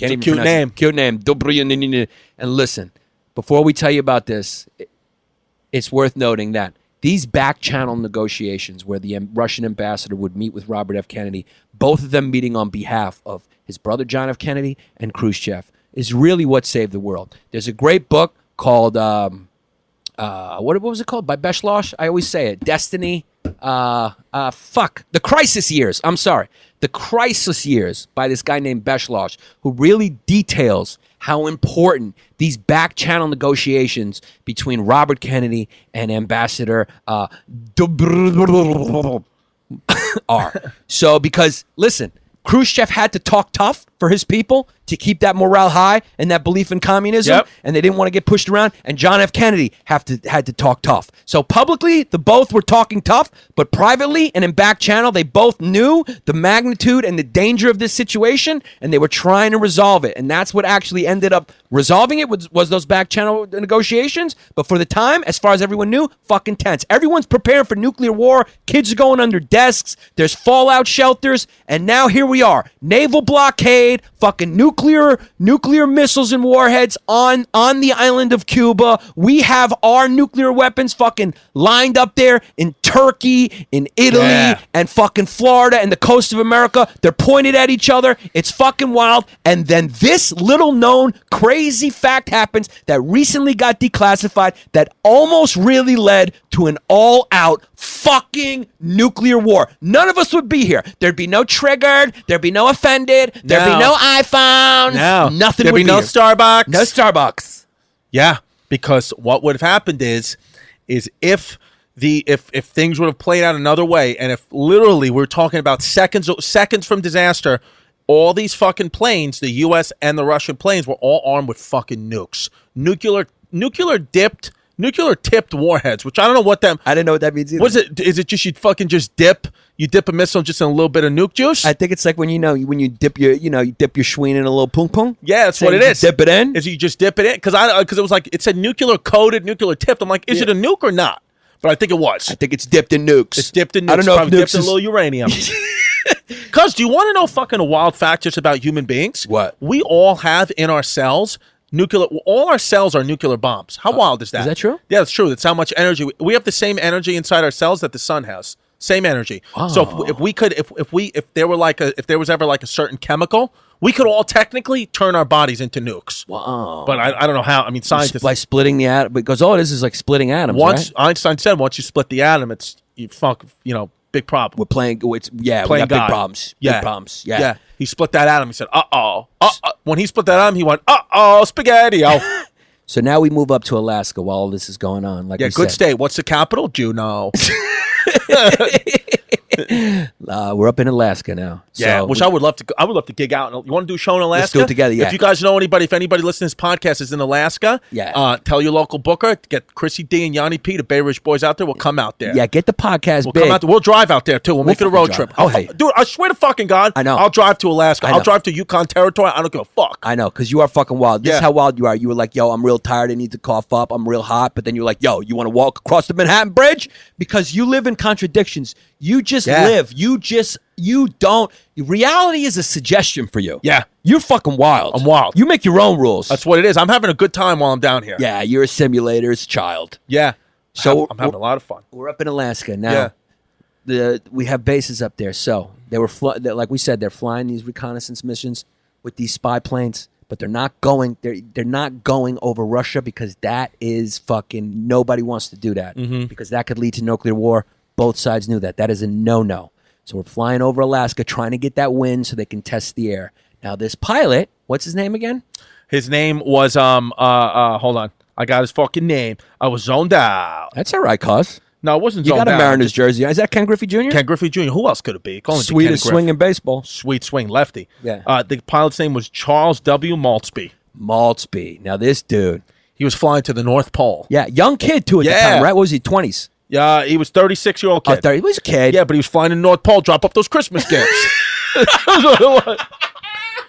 even cute name. Cute name. Dobryanin. And listen, before we tell you about this, it's worth noting that these back channel negotiations where the Russian ambassador would meet with Robert F. Kennedy, both of them meeting on behalf of his brother John F. Kennedy and Khrushchev, is really what saved the world. There's a great book called, what was it called? By Beshlosh? I always say it. Destiny. The Crisis Years. I'm sorry. The Crisis Years by this guy named Beshlosh, who really details how important these back channel negotiations between Robert Kennedy and Ambassador are. So, because, listen, Khrushchev had to talk tough for his people to keep that morale high and that belief in communism, and they didn't want to get pushed around, and John F. Kennedy had to talk tough. So publicly, the both were talking tough, but privately and in back channel, they both knew the magnitude and the danger of this situation, and they were trying to resolve it, and that's what actually ended up resolving it was those back channel negotiations. But for the time, as far as everyone knew, fucking tense. Everyone's preparing for nuclear war. Kids are going under desks. There's fallout shelters, and now here we are. Naval blockade, fucking nuclear missiles and warheads on the island of Cuba. We have our nuclear weapons fucking lined up there in Turkey, in Italy, and fucking Florida and the coast of America. They're pointed at each other. It's fucking wild. And then this little known crazy fact happens that recently got declassified that almost really led to an all-out fucking nuclear war. None of us would be here. There'd be no Triggered. There'd be no Offended. There'd be no iPhones. No. Nothing There'd would be no here. Starbucks. No Starbucks. Yeah, because what would have happened is if things would have played out another way, and if literally we're talking about seconds from disaster, all these fucking planes, the U.S. and the Russian planes, were all armed with fucking nukes, nuclear tipped warheads, which I don't know what that. I didn't know what that means either. Was it? Is it just you dip a missile just in a little bit of nuke juice? I think it's like when you dip your schween in a little pung pung. Yeah, that's what it is. Dip it in. Is you just dip it in? Because it was like it said nuclear coated, nuclear tipped. I'm like, is it a nuke or not? But I think it was. I think it's dipped in nukes. It's dipped in nukes. I don't know if nukes dipped in a little uranium. Cuz, do you want to know fucking a wild fact just about human beings? What? We all have in our cells all our cells are nuclear bombs. How wild is that? Is that true? Yeah, it's true. That's how much energy we have. The same energy inside our cells that the sun has. Same energy. Oh. So if there was ever like a certain chemical, we could all technically turn our bodies into nukes. Wow. But I don't know how. I mean, scientists by splitting the atom, because this is like splitting atoms. Once right? Einstein said, once you split the atom, big problem. We're playing. We got God. big problems. Yeah. Big problems. Yeah. He split that atom. He said, uh-oh. When he split that atom, he went, uh-oh, spaghetti. So now we move up to Alaska while all this is going on. Like good state. What's the capital? Juneau. We're up in Alaska now. Yeah, so which I would love to. I would love to gig out. You want to do a show in Alaska? Let's do it together. Yeah. If you guys know anybody, if anybody listening to this podcast is in Alaska, tell your local booker, get Chrissy D and Yanni P, the Bay Ridge boys out there. We'll come out there. Yeah, get the podcast. We'll come out there. We'll drive out there too. We'll make it a road trip. Oh, hey, dude, I swear to fucking God, I know. I'll drive to Alaska. I'll drive to Yukon Territory. I don't give a fuck. I know, because you are fucking wild. This is how wild you are. You were like, yo, I'm real tired. I need to cough up. I'm real hot. But then you're like, yo, you want to walk across the Manhattan Bridge? Because you live in contradictions. You just live. You don't. Reality is a suggestion for you. Yeah. You're fucking wild. I'm wild. You make your own rules. That's what it is. I'm having a good time while I'm down here. Yeah, you're a simulator's child. Yeah. So I'm having a lot of fun. We're up in Alaska now. Yeah. We have bases up there. So they were like we said, they're flying these reconnaissance missions with these spy planes, but they're not going. They're not going over Russia because that is fucking nobody wants to do that because that could lead to nuclear war. Both sides knew that. That is a no-no. So we're flying over Alaska, trying to get that wind so they can test the air. Now this pilot, what's his name again? His name was hold on. I got his fucking name. I was zoned out. That's all right, cuz. No, it wasn't zoned out. You got a Mariners just jersey. Is that Ken Griffey Jr.? Ken Griffey Jr. Who else could it be? Sweetest swing in baseball. Sweet swing, lefty. Yeah. The pilot's name was Charles W. Maltzby. Maltzby. Now this dude. He was flying to the North Pole. Yeah, young kid too at the time, right? What was he, 20s? Yeah, he was 36-year-old kid. He was a kid. Yeah, but he was flying to the North Pole, drop up those Christmas gifts.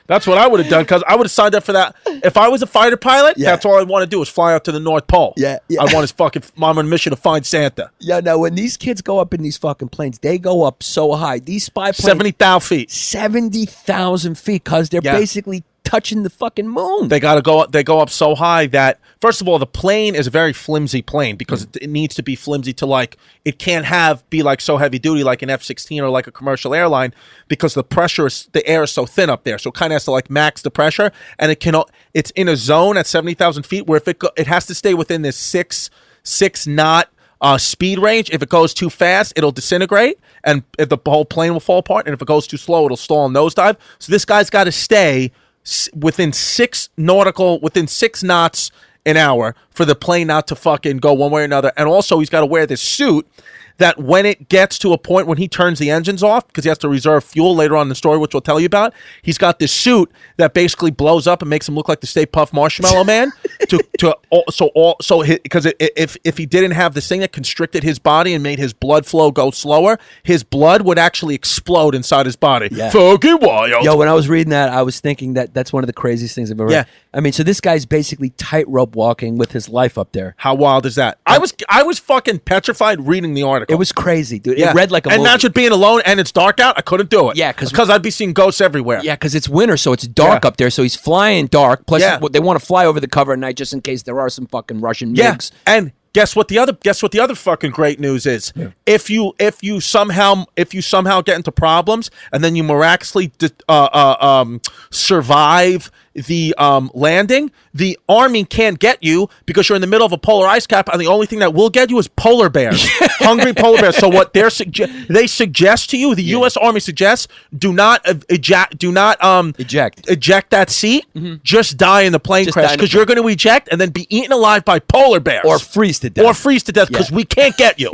That's what I would have done because I would have signed up for that. If I was a fighter pilot, that's all I want to do is fly out to the North Pole. Yeah. I want his fucking mom on a mission to find Santa. Yeah, no, when these kids go up in these fucking planes, they go up so high. These spy planes. 70,000 feet. 70,000 feet because they're basically touching the fucking moon. They go up so high that, first of all, the plane is a very flimsy plane because it needs to be flimsy to it can't be so heavy duty like an F-16 or like a commercial airline because the air is so thin up there. So it kind of has to max the pressure, and it's in a zone at 70,000 feet where if it has to stay within this six knot speed range. If it goes too fast, it'll disintegrate and the whole plane will fall apart. And if it goes too slow, it'll stall and nosedive. So this guy's got to stay within 6 knots an hour for the plane not to fucking go one way or another. And also he's got to wear this suit that when it gets to a point when he turns the engines off, because he has to reserve fuel later on in the story, which we'll tell you about, he's got this suit that basically blows up and makes him look like the Stay Puft Marshmallow Man. Because if he didn't have this thing that constricted his body and made his blood flow go slower, his blood would actually explode inside his body. Yeah. Fucking wild. Yo, when I was reading that, I was thinking that's one of the craziest things I've ever read. I mean, so this guy's basically tightrope walking with his life up there. How wild is that? I was fucking petrified reading the article. It was crazy, dude. It read like a movie. And imagine being alone and it's dark out. I couldn't do it. Yeah, because I'd be seeing ghosts everywhere. Yeah, because it's winter, so it's dark up there. So he's flying dark. Plus, they want to fly over the cover at night just in case there are some fucking Russian MiGs. And guess what the other fucking great news is? Yeah. If you somehow get into problems and then you miraculously survive the landing, the army can't get you because you're in the middle of a polar ice cap, and the only thing that will get you is polar bears, hungry polar bears. So what they suggest to you, the U.S. Army suggests, do not eject that seat. Mm-hmm. Just die in the plane crash because you're going to eject and then be eaten alive by polar bears or freeze to death. Because we can't get you.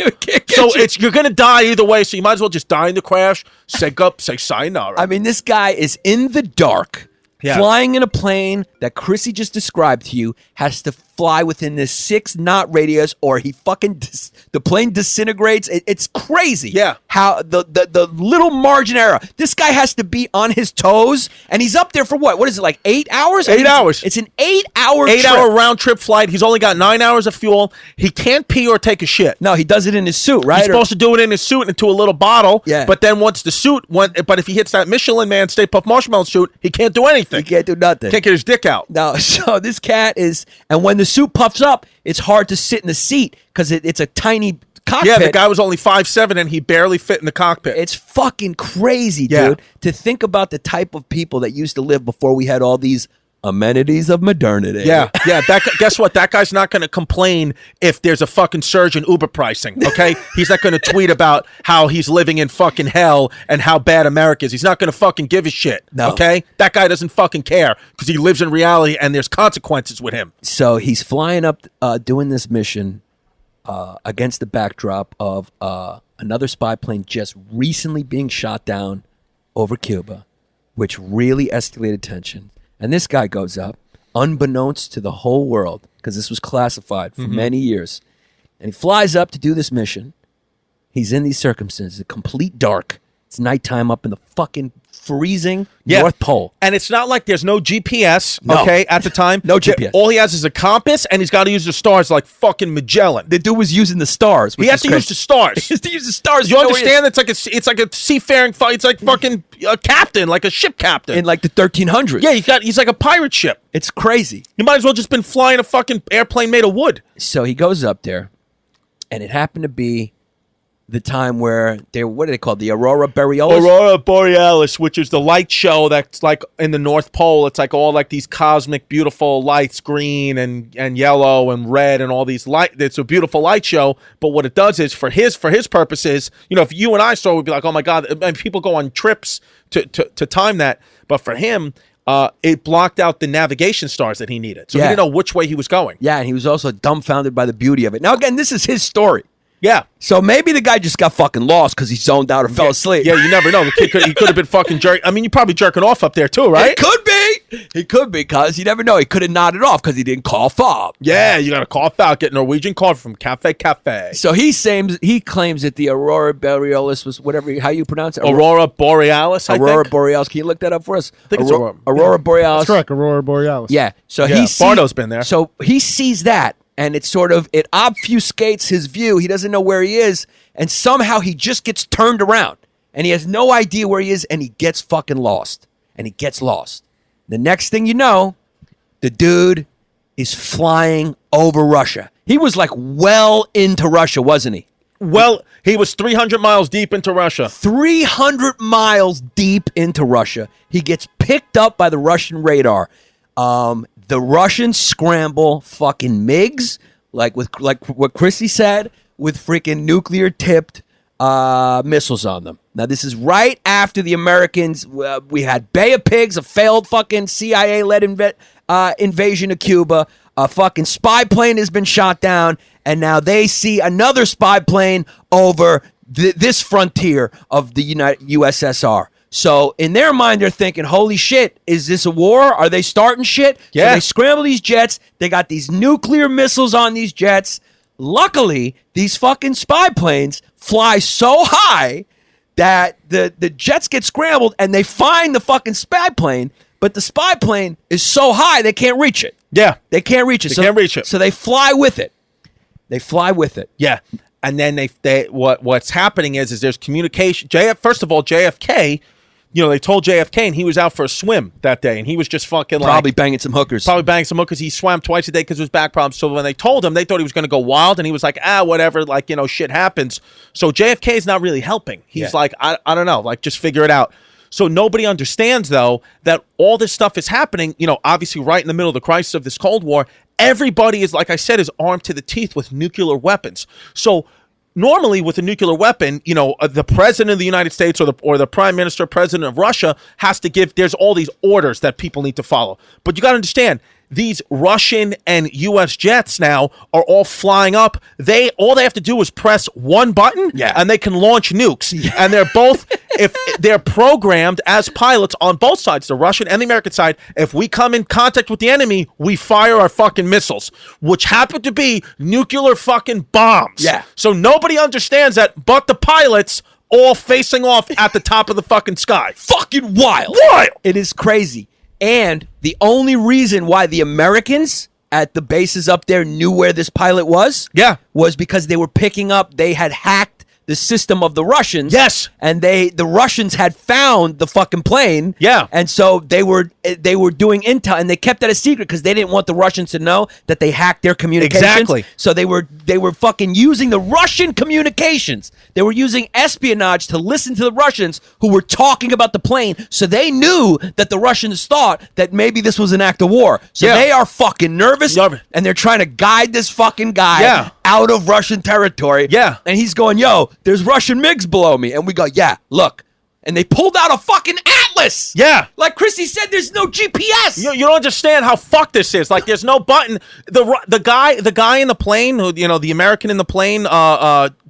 You're going to die either way. So you might as well just die in the crash. Say sayonara. I mean, this guy is in the dark. Yeah. Flying in a plane that Chrissy just described to you, has to fly within this 6 knot radius or he fucking the plane disintegrates. It's crazy. Yeah. How the little margin error. This guy has to be on his toes and he's up there for what? What is it, like 8 hours? 8 hours. It's an 8-hour trip. 8-hour round trip flight. He's only got 9 hours of fuel. He can't pee or take a shit. No, he does it in his suit, right? He's supposed to do it in his suit into a little bottle. Yeah. But then once the suit but if he hits that Michelin Man Stay Puft Marshmallow suit, he can't do anything. He can't do nothing. Can't get his dick out. No, so this cat is, and when the suit puffs up, it's hard to sit in the seat because it's a tiny cockpit. Yeah, the guy was only 5'7" and he barely fit in the cockpit. It's fucking crazy, dude. To think about the type of people that used to live before we had all these amenities of modernity. Yeah. Guess what? That guy's not going to complain if there's a fucking surge in Uber pricing, okay? He's not going to tweet about how he's living in fucking hell and how bad America is. He's not going to fucking give a shit, okay? That guy doesn't fucking care because he lives in reality and there's consequences with him. So he's flying up doing this mission against the backdrop of another spy plane just recently being shot down over Cuba, which really escalated tension. And this guy goes up, unbeknownst to the whole world, because this was classified for many years. And he flies up to do this mission. He's in these circumstances, complete dark. It's nighttime up in the fucking freezing North Pole. And it's not like there's no GPS, okay, at the time. No GPS. All he has is a compass, and he's got to use the stars like fucking Magellan. The dude was using the stars. He has to use the stars. He has to use the stars. You understand? It's like a seafaring fight. It's like fucking a captain, like a ship captain. In like the 1300s. Yeah, he's like a pirate ship. It's crazy. He might as well just been flying a fucking airplane made of wood. So he goes up there, and it happened to be the time where what are they called? The Aurora Borealis? Aurora Borealis, which is the light show that's like in the North Pole. It's like all like these cosmic, beautiful lights, green and yellow and red and all these light. It's a beautiful light show. But what it does is for his purposes, you know, if you and I saw it, we'd be like, oh my God, and people go on trips to time that. But for him, it blocked out the navigation stars that he needed. So he didn't know which way he was going. Yeah, and he was also dumbfounded by the beauty of it. Now, again, this is his story. Yeah. So maybe the guy just got fucking lost because he zoned out or fell asleep. Yeah, you never know. The kid he could have been fucking jerking. I mean, you're probably jerking off up there too, right? It could be. He could be, because you never know. He could have nodded off because he didn't cough up. Yeah, you got to cough out. Get Norwegian coffee from Cafe. So he claims that the Aurora Borealis was how you pronounce it? Aurora Borealis, Aurora Borealis. Can you look that up for us? I think it's Aurora Borealis. That's correct, Aurora Borealis. Yeah. So Bardo's been there. So he sees that. And it obfuscates his view. He doesn't know where he is. And somehow he just gets turned around. And he has no idea where he is. And he gets fucking lost. And he gets lost. The next thing you know, the dude is flying over Russia. He was like well into Russia, wasn't he? Well, he was 300 miles deep into Russia. 300 miles deep into Russia. He gets picked up by the Russian radar. The Russians scramble fucking MiGs, like what Chrissy said, with freaking nuclear-tipped missiles on them. Now, this is right after the Americans, we had Bay of Pigs, a failed fucking CIA-led invasion of Cuba. A fucking spy plane has been shot down, and now they see another spy plane over this frontier of the USSR. So in their mind, they're thinking, holy shit, is this a war? Are they starting shit? Yeah. So they scramble these jets. They got these nuclear missiles on these jets. Luckily, these fucking spy planes fly so high that the jets get scrambled and they find the fucking spy plane, but the spy plane is so high they can't reach it. Yeah. They can't reach it. They can't reach it. So they fly with it. Yeah. And then what's happening is there's communication. First of all, JFK, you know, they told JFK, and he was out for a swim that day, and he was just fucking probably banging some hookers. He swam twice a day because of his back problems. So when they told him, they thought he was going to go wild, and he was like, whatever, like, you know, shit happens. So JFK is not really helping. He's like, I don't know, like, just figure it out. So nobody understands, though, that all this stuff is happening, you know, obviously right in the middle of the crisis of this Cold War. Everybody is, like I said, is armed to the teeth with nuclear weapons. So normally with a nuclear weapon, you know, the president of the United States or the prime minister, president of Russia has to there's all these orders that people need to follow. But you got to understand, these Russian and U.S. jets now are all flying up. All they have to do is press one button, and they can launch nukes. Yeah. And they're both, if they're programmed as pilots on both sides, the Russian and the American side. If we come in contact with the enemy, we fire our fucking missiles, which happen to be nuclear fucking bombs. Yeah. So nobody understands that, but the pilots all facing off at the top of the fucking sky. Fucking wild. It is crazy. And the only reason why the Americans at the bases up there knew where this pilot was, was because they were picking up, they had hacked the system of the Russians. Yes. And the Russians had found the fucking plane. Yeah. And so they were doing intel, and they kept that a secret because they didn't want the Russians to know that they hacked their communications. Exactly. So they were fucking using the Russian communications. They were using espionage to listen to the Russians who were talking about the plane. So they knew that the Russians thought that maybe this was an act of war. So they are fucking nervous, and they're trying to guide this fucking guy out of Russian territory. Yeah. And he's going, yo, there's Russian MiGs below me. And we go, look, And they pulled out a fucking atlas. Yeah. Like Chrissy said, there's no GPS. You don't understand how fucked this is. Like, there's no button. The guy in the plane, who, the American in the plane,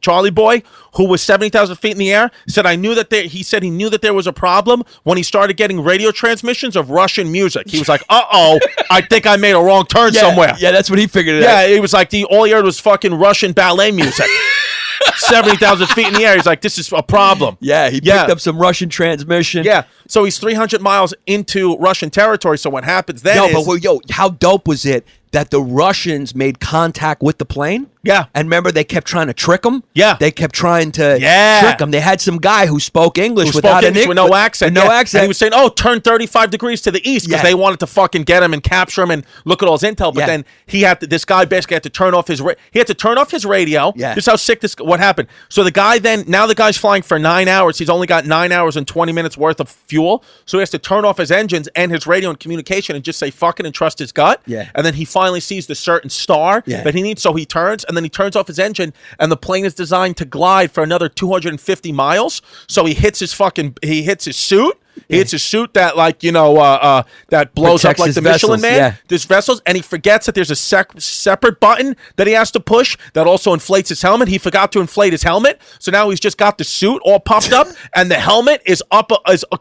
Charlie Boy, who was 70,000 feet in the air, said he knew that there was a problem when he started getting radio transmissions of Russian music. He was like, I think I made a wrong turn somewhere. Yeah, that's what he figured out. Yeah, he was like, all he heard was fucking Russian ballet music. 70,000 feet in the air. He's like, this is a problem. Yeah, he picked up some Russian transmission. Yeah, so he's 300 miles into Russian territory. So what happens then how dope was it that the Russians made contact with the plane? Yeah. And remember, they kept trying to trick him? Yeah. They kept trying to trick him. They had some guy who spoke English with no accent. And he was saying, turn 35 degrees to the east, because they wanted to fucking get him and capture him and look at all his intel. But then this guy basically had to turn off his radio. Yeah. Just how sick what happened. So the guy's flying for 9 hours. He's only got 9 hours and 20 minutes worth of fuel. So he has to turn off his engines and his radio and communication and just say fucking and trust his gut. Yeah. And then he finally sees the certain star that he needs. So he turns, and then he turns off his engine, and the plane is designed to glide for another 250 miles. So he hits his suit. He hits his suit that that blows up like the Michelin Man. Yeah. There's vessels, and he forgets that there's a separate button that he has to push that also inflates his helmet. He forgot to inflate his helmet, so now he's just got the suit all puffed up, and the helmet is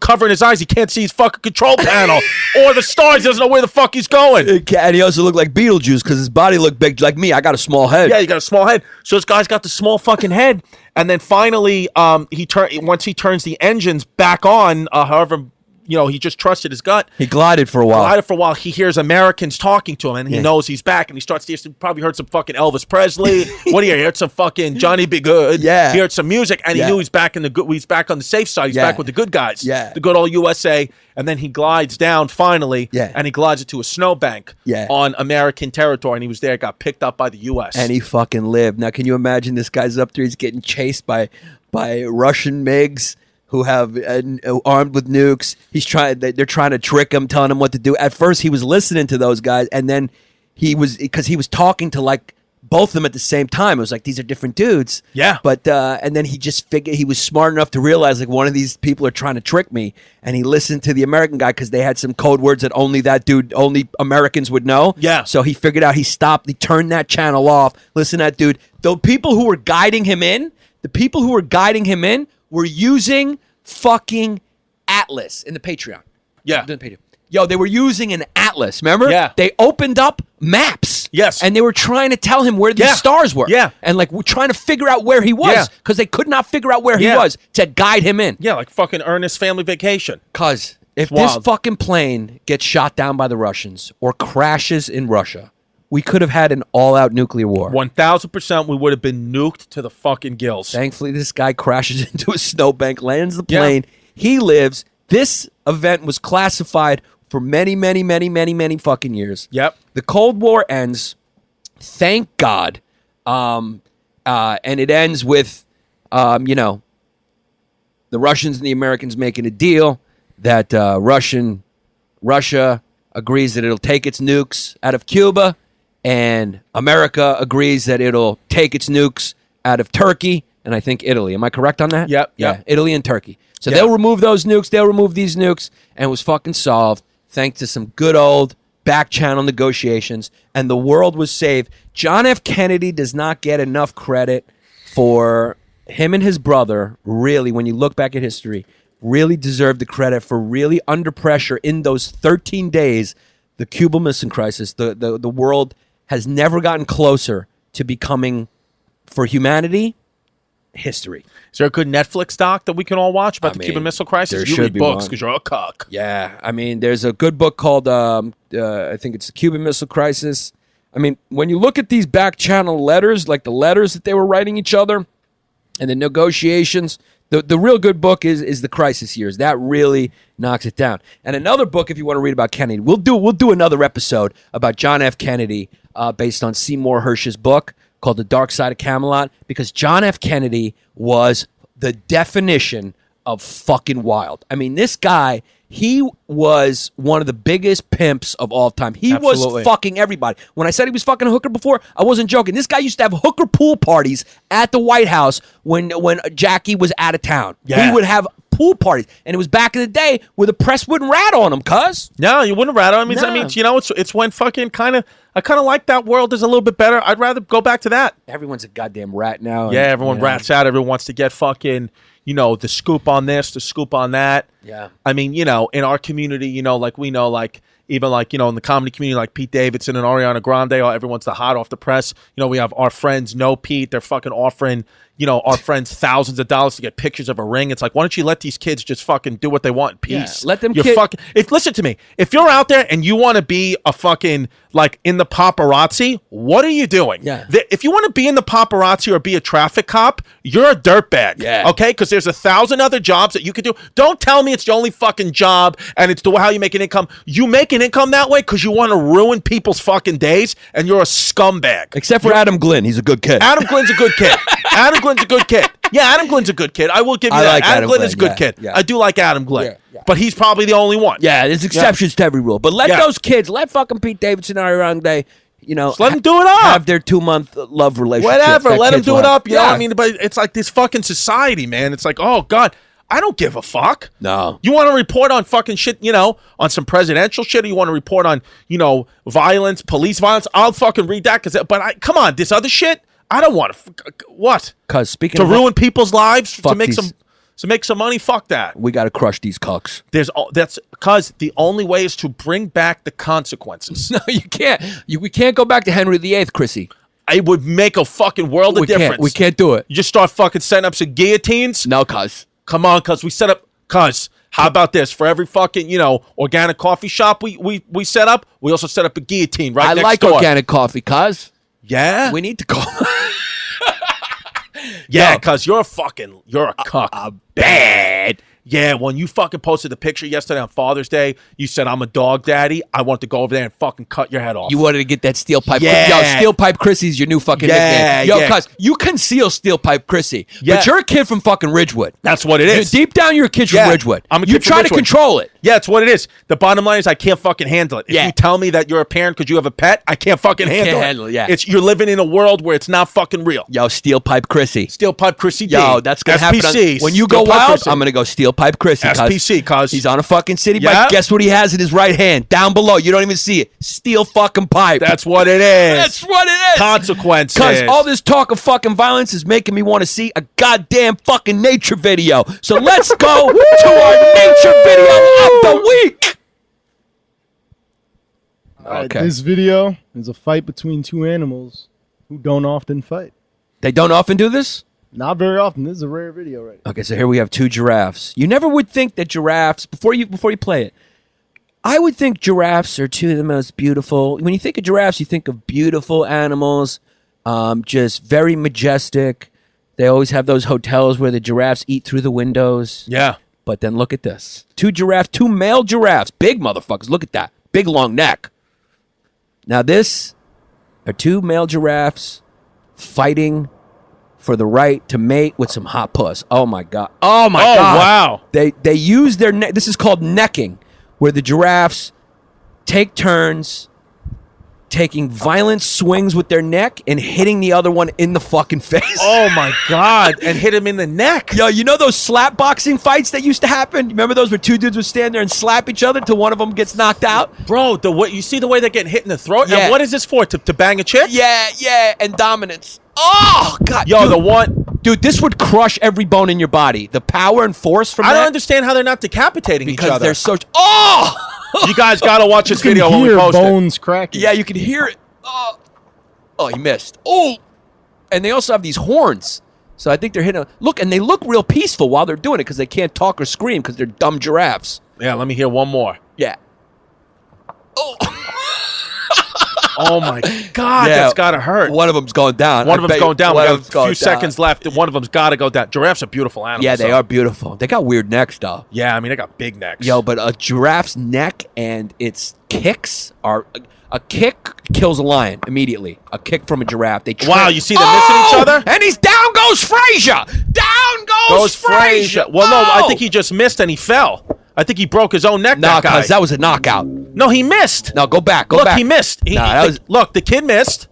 covering his eyes. He can't see his fucking control panel or the stars. He doesn't know where the fuck he's going. And he also looked like Beetlejuice because his body looked big like me. I got a small head. Yeah, you got a small head. So this guy's got the small fucking head. And then finally, once he turns the engines back on, however, he just trusted his gut. He glided for a while. He hears Americans talking to him, and he knows he's back. And he starts to probably heard some fucking Elvis Presley. What do you hear? He heard some fucking Johnny B. Good. Yeah. He heard some music, and he knew he's back in the good. He's back on the safe side. He's back with the good guys. Yeah. The good old USA. And then he glides down finally. Yeah. And he glides into a snowbank. Yeah. On American territory, and he was there. Got picked up by the U.S. And he fucking lived. Now, can you imagine this guy's up there? He's getting chased by Russian MiGs who have armed with nukes. They're trying to trick him, telling him what to do. At first, he was listening to those guys, and then because he was talking to like both of them at the same time. It was like, these are different dudes. Yeah. But and then he just figured he was smart enough to realize like one of these people are trying to trick me, and he listened to the American guy because they had some code words that only Americans would know. Yeah. So he figured out. He turned that channel off. Listen to that dude. The people who were guiding him in were using fucking Atlas in the Patreon. Yeah. Yo, they were using an atlas, remember? Yeah. They opened up maps. Yes. And they were trying to tell him where these stars were. Yeah. And like we're trying to figure out where he was because they could not figure out where he was to guide him in. Yeah, like fucking Ernest Family Vacation. Because if this fucking plane gets shot down by the Russians or crashes in Russia, we could have had an all-out nuclear war. 1,000% we would have been nuked to the fucking gills. Thankfully, this guy crashes into a snowbank, lands the plane. Yeah. He lives. This event was classified for many, many, many, many, many fucking years. Yep. The Cold War ends, thank God, and it ends with, the Russians and the Americans making a deal that Russia agrees that it'll take its nukes out of Cuba, and America agrees that it'll take its nukes out of Turkey, and I think Italy. Am I correct on that? Yep. Yeah, Italy and Turkey. So they'll remove those nukes, they'll remove these nukes, and it was fucking solved thanks to some good old back channel negotiations, and the world was saved. John F. Kennedy does not get enough credit for him and his brother, really, when you look back at history, really deserve the credit for really under pressure in those 13 days, the Cuban Missile Crisis, the world has never gotten closer to becoming, for humanity, history. Is there a good Netflix doc that we can all watch about the Cuban Missile Crisis? You read books because you're a cock. Yeah, I mean, there's a good book called, I think it's the Cuban Missile Crisis. I mean, when you look at these back channel letters, like the letters that they were writing each other and the negotiations, the real good book is The Crisis Years. That really knocks it down. And another book, if you want to read about Kennedy, we'll do another episode about John F. Kennedy based on Seymour Hersh's book called The Dark Side of Camelot, because John F. Kennedy was the definition of fucking wild. I mean, this guy, he was one of the biggest pimps of all time. He was fucking everybody. When I said he was fucking a hooker before, I wasn't joking. This guy used to have hooker pool parties at the White House when Jackie was out of town. Yeah. He would have pool parties. And it was back in the day where the press wouldn't rat on them, cuz. No, you wouldn't rat on them. I mean, you know, it's when fucking I kind of like that world is a little bit better. I'd rather go back to that. Everyone's a goddamn rat now. Yeah, everyone rats out. Everyone wants to get fucking, you know, the scoop on this, the scoop on that. Yeah. I mean, you know, in our community, you know, like we know, like even like, you know, in the comedy community, like Pete Davidson and Ariana Grande, everyone's the hot off the press. You know, we have our friends know Pete. They're fucking offering, you know, our friends thousands of dollars to get pictures of a ring. It's like, why don't you let these kids just fucking do what they want in peace? Yeah, let them listen to me. If you're out there and you want to be a fucking, like, in the paparazzi, what are you doing? Yeah. If you want to be in the paparazzi or be a traffic cop, you're a dirtbag. Yeah. Okay? Because there's 1,000 other jobs that you could do. Don't tell me it's the only fucking job and it's how you make an income. You make an income that way because you want to ruin people's fucking days, and you're a scumbag. Except for Adam Glynn. He's a good kid. Adam Glynn's a good kid. Adam Glynn's a good kid. Yeah, Adam Glynn's a good kid. I will give you that. Like Adam Glynn is a good kid. Yeah. I do like Adam Glynn. Yeah. But he's probably the only one. Yeah, there's exceptions to every rule. But let those kids, let fucking Pete Davidson and Ariana Grande, you know, just let them do it up. Have their 2-month love relationship. Whatever, let them do it up. You know what I mean? But it's like this fucking society, man. It's like, oh, God, I don't give a fuck. No. You want to report on fucking shit, you know, on some presidential shit, or you want to report on, you know, violence, police violence? I'll fucking read that. Come on, this other shit, I don't want to. What? Because speaking to of ruin people's lives, to make some money, fuck that. We got to crush these cucks. That's because the only way is to bring back the consequences. No, you can't. We can't go back to Henry VIII, Chrissy. It would make a fucking world of difference. We can't do it. You just start fucking setting up some guillotines. No, cuz. Come on, cuz we set up. Cuz how about this? For every fucking, you know, organic coffee shop we set up, we also set up a guillotine right next door. I like organic coffee, cuz. Yeah. We need to call. Yeah, cuz you're a cuck. Bad. Yeah, when you fucking posted the picture yesterday on Father's Day, you said, I'm a dog daddy. I want to go over there and fucking cut your head off. You wanted to get that steel pipe. Yeah. Yo, steel pipe Chrissy's your new fucking nickname. Yo, cuz you conceal steel pipe Chrissy. Yeah. But you're a kid from fucking Ridgewood. That's what it is. Deep down, you're a kid from Ridgewood. I'm a kid you from try Ridgewood. to control it. Yeah, it's what it is. The bottom line is I can't fucking handle it. If you tell me that you're a parent because you have a pet, I can't fucking handle it. Yeah. You're living in a world where it's not fucking real. Yo, steel pipe Chrissy. Steel pipe Chrissy D. Yo, that's going to happen. When you go wild, I'm going to go steel pipe Chrissy. SPC, cuz. He's on a fucking city bike. Guess what he has in his right hand? Down below. You don't even see it. Steel fucking pipe. That's what it is. That's what it is. Consequences. Because all this talk of fucking violence is making me want to see a goddamn fucking nature video. So let's go to our nature video of the week. Okay. This video is a fight between two animals who don't often fight. They don't often do this? Not very often. This is a rare video right now. Okay, so here we have two giraffes. You never would think that giraffes, before you play it, I would think giraffes are two of the most beautiful. When you think of giraffes, you think of beautiful animals, just very majestic. They always have those hotels where the giraffes eat through the windows. Yeah. But then look at this. Two male giraffes. Big motherfuckers. Look at that. Big long neck. Now this are two male giraffes fighting for the right to mate with some hot puss. Oh my god. Oh my god. Wow. They use their neck. This is called necking, where the giraffes take turns taking violent swings with their neck and hitting the other one in the fucking face. Oh my god. And hit him in the neck. Yo, you know those slap boxing fights that used to happen? Remember those where two dudes would stand there and slap each other till one of them gets knocked out? Bro, you see the way they're getting hit in the throat? Yeah. And what is this for? To bang a chick? Yeah, and dominance. Oh god. Yo, dude, Dude, this would crush every bone in your body. The power and force from I don't understand how they're not decapitating each other. Because they're so... Oh! You guys got to watch this video when we post bones cracking. Yeah, you can hear it. Oh, he missed. Oh! And they also have these horns. So I think they're hitting... Look, and they look real peaceful while they're doing it because they can't talk or scream because they're dumb giraffes. Yeah, let me hear one more. Yeah. Oh! Oh my god, that's gotta hurt. One of them's going down. One of them's going down. We have a few seconds left. One of them's gotta go down. Giraffes are beautiful animals. Yeah, they are beautiful. They got weird necks, though. Yeah, I mean, they got big necks. Yo, but a giraffe's neck and its kicks are... A kick kills a lion immediately. A kick from a giraffe. Wow, you see them missing each other? And he's down goes Frazier! Down goes Frazier! Well, no, I think he just missed and he fell. I think he broke his own neck, that guy. That was a knockout. No, he missed. No, go back. Go back. Look, he missed. Look, the kid missed.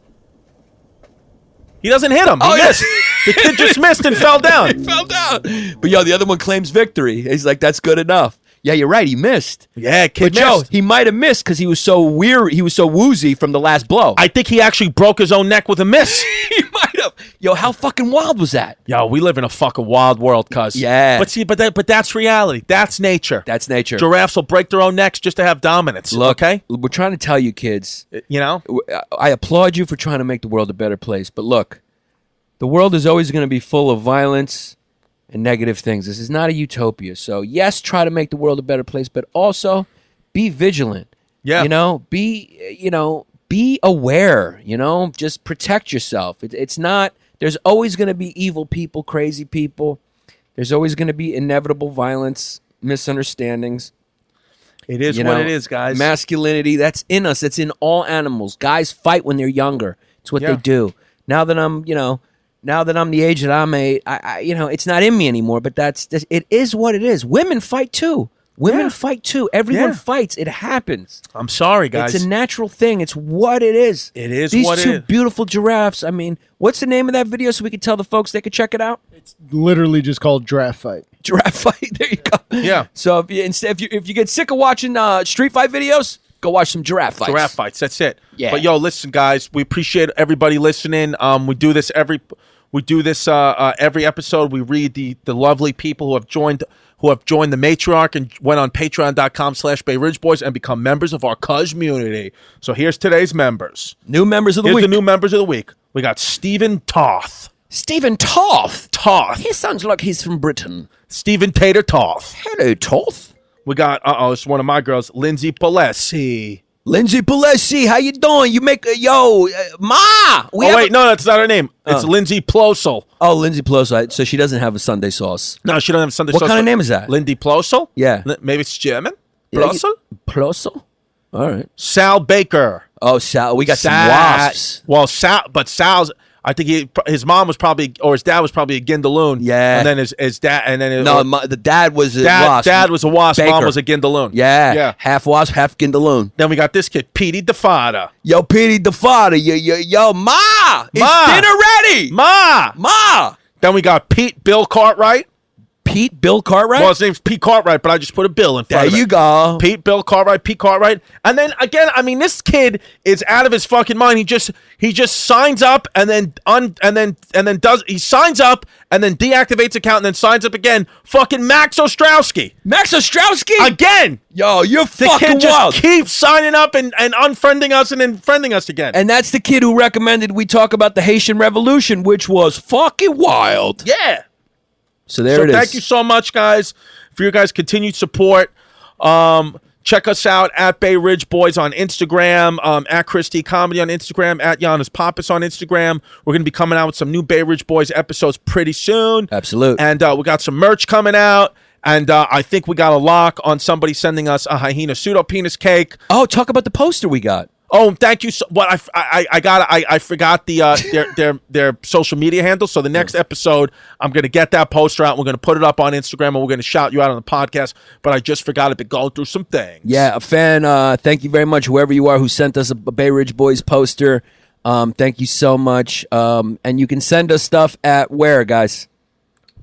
He doesn't hit him. He missed. The kid just missed and fell down. He fell down. But the other one claims victory. He's like, that's good enough. Yeah, you're right. He missed. Yeah, kid but missed. He might have missed because he was so weird. He was so woozy from the last blow. I think he actually broke his own neck with a miss. He might have. Yo, how fucking wild was that? Yo, we live in a fucking wild world, cuz. Yeah. But see, but that's reality. That's nature. That's nature. Giraffes will break their own necks just to have dominance. Look, okay? We're trying to tell you, kids. You know? I applaud you for trying to make the world a better place. But look, the world is always going to be full of violence and negative things. This is not a utopia. So, yes, try to make the world a better place, but also be vigilant. Yeah. Be aware, just protect yourself. It's not, there's always going to be evil people, crazy people. There's always going to be inevitable violence, misunderstandings. It is what it is, guys. Masculinity, that's in us. It's in all animals. Guys fight when they're younger. It's what they do. Now that I'm the age that I'm it's not in me anymore, but it is what it is. Women fight too. Women fight too. Everyone fights. It happens. I'm sorry, guys. It's a natural thing. It's what it is. It is These what it is. These two beautiful giraffes. I mean, what's the name of that video so we can tell the folks they could check it out? It's literally just called Giraffe Fight. Giraffe Fight. There you go. Yeah. So if you get sick of watching street fight videos, go watch some giraffe fights. Giraffe fights. That's it. Yeah. But yo, listen, guys. We appreciate everybody listening. We do this every episode. We read the lovely people who have joined the matriarch and went on patreon.com/Bay Ridge Boys and become members of our community. So here's today's members. New members of the week. Here's the new members of the week. We got Stephen Toth. Stephen Toth? Toth. He sounds like he's from Britain. Stephen Tater Toth. Hello, Toth. We got, it's one of my girls, Lindsay Palesi. Lindsay Palesi, how you doing? You make Ma. No, that's not her name. It's Lindsay Plosel. Oh, Lindsay Plosel. So she doesn't have a Sunday sauce. No, she doesn't have a Sunday sauce. What kind of name is that? Lindy Plosel? Yeah. Maybe it's German. Plosel? Plosel? All right. Sal Baker. Oh, Sal. We got some wasps. Well, Sal's. I think his mom was probably, or his dad was probably a Gindaloon. Yeah. And then his dad, and then the dad was a wasp. Dad was a wasp. Baker. Mom was a Gindaloon. Yeah. Half wasp, half Gindaloon. Then we got this kid, Petey DeFada. Yo, Petey DeFada. Yo, Ma. It's dinner ready. Ma. Then we got Pete Bill Cartwright. Pete Bill Cartwright? Well, his name's Pete Cartwright, but I just put a Bill in front of it. There you go. Pete Bill Cartwright, Pete Cartwright. And then again, I mean, this kid is out of his fucking mind. He just signs up and then he signs up and then deactivates account and then signs up again. Fucking Max Ostrowski. Max Ostrowski? Again. Yo, you're fucking wild. The kid just wild. keeps signing up and unfriending us and then friending us again. And that's the kid who recommended we talk about the Haitian Revolution, which was fucking wild. Yeah. So there it is. Thank you so much, guys, for your guys' continued support. Check us out at Bay Ridge Boys on Instagram, at Christy Comedy on Instagram, at Hyenas Pappas on Instagram. We're going to be coming out with some new Bay Ridge Boys episodes pretty soon. Absolutely. And we got some merch coming out. And I think we got a lock on somebody sending us a hyena pseudo penis cake. Oh, talk about the poster we got. Oh, thank you. I forgot their social media handle. So the next episode, I'm going to get that poster out. We're going to put it up on Instagram, and we're going to shout you out on the podcast. But I just forgot it. Been going through some things. Yeah, a fan. Thank you very much, whoever you are who sent us a Bay Ridge Boys poster. Thank you so much. And you can send us stuff at where, guys?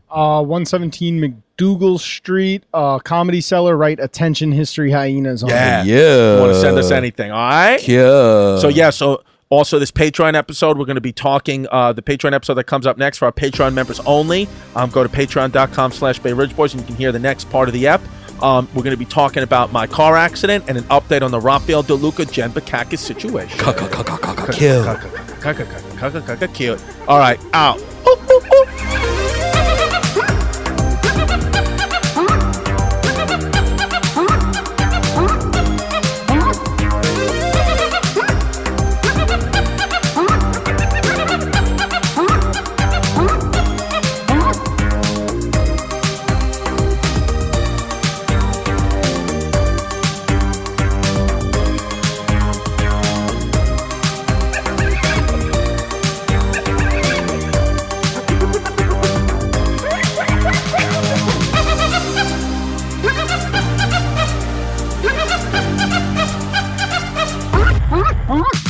117 McDougal Street, Comedy Cellar, right? Attention History Hyenas. On Yeah. there. You want to send us anything, all right? Yeah. So also this Patreon episode, we're going to be talking, the Patreon episode that comes up next for our Patreon members only. Go to patreon.com/Bay Ridge Boys and you can hear the next part of the ep. We're going to be talking about my car accident and an update on the Rafael DeLuca Jen Bakakis situation. Cute. All right, out. Huh?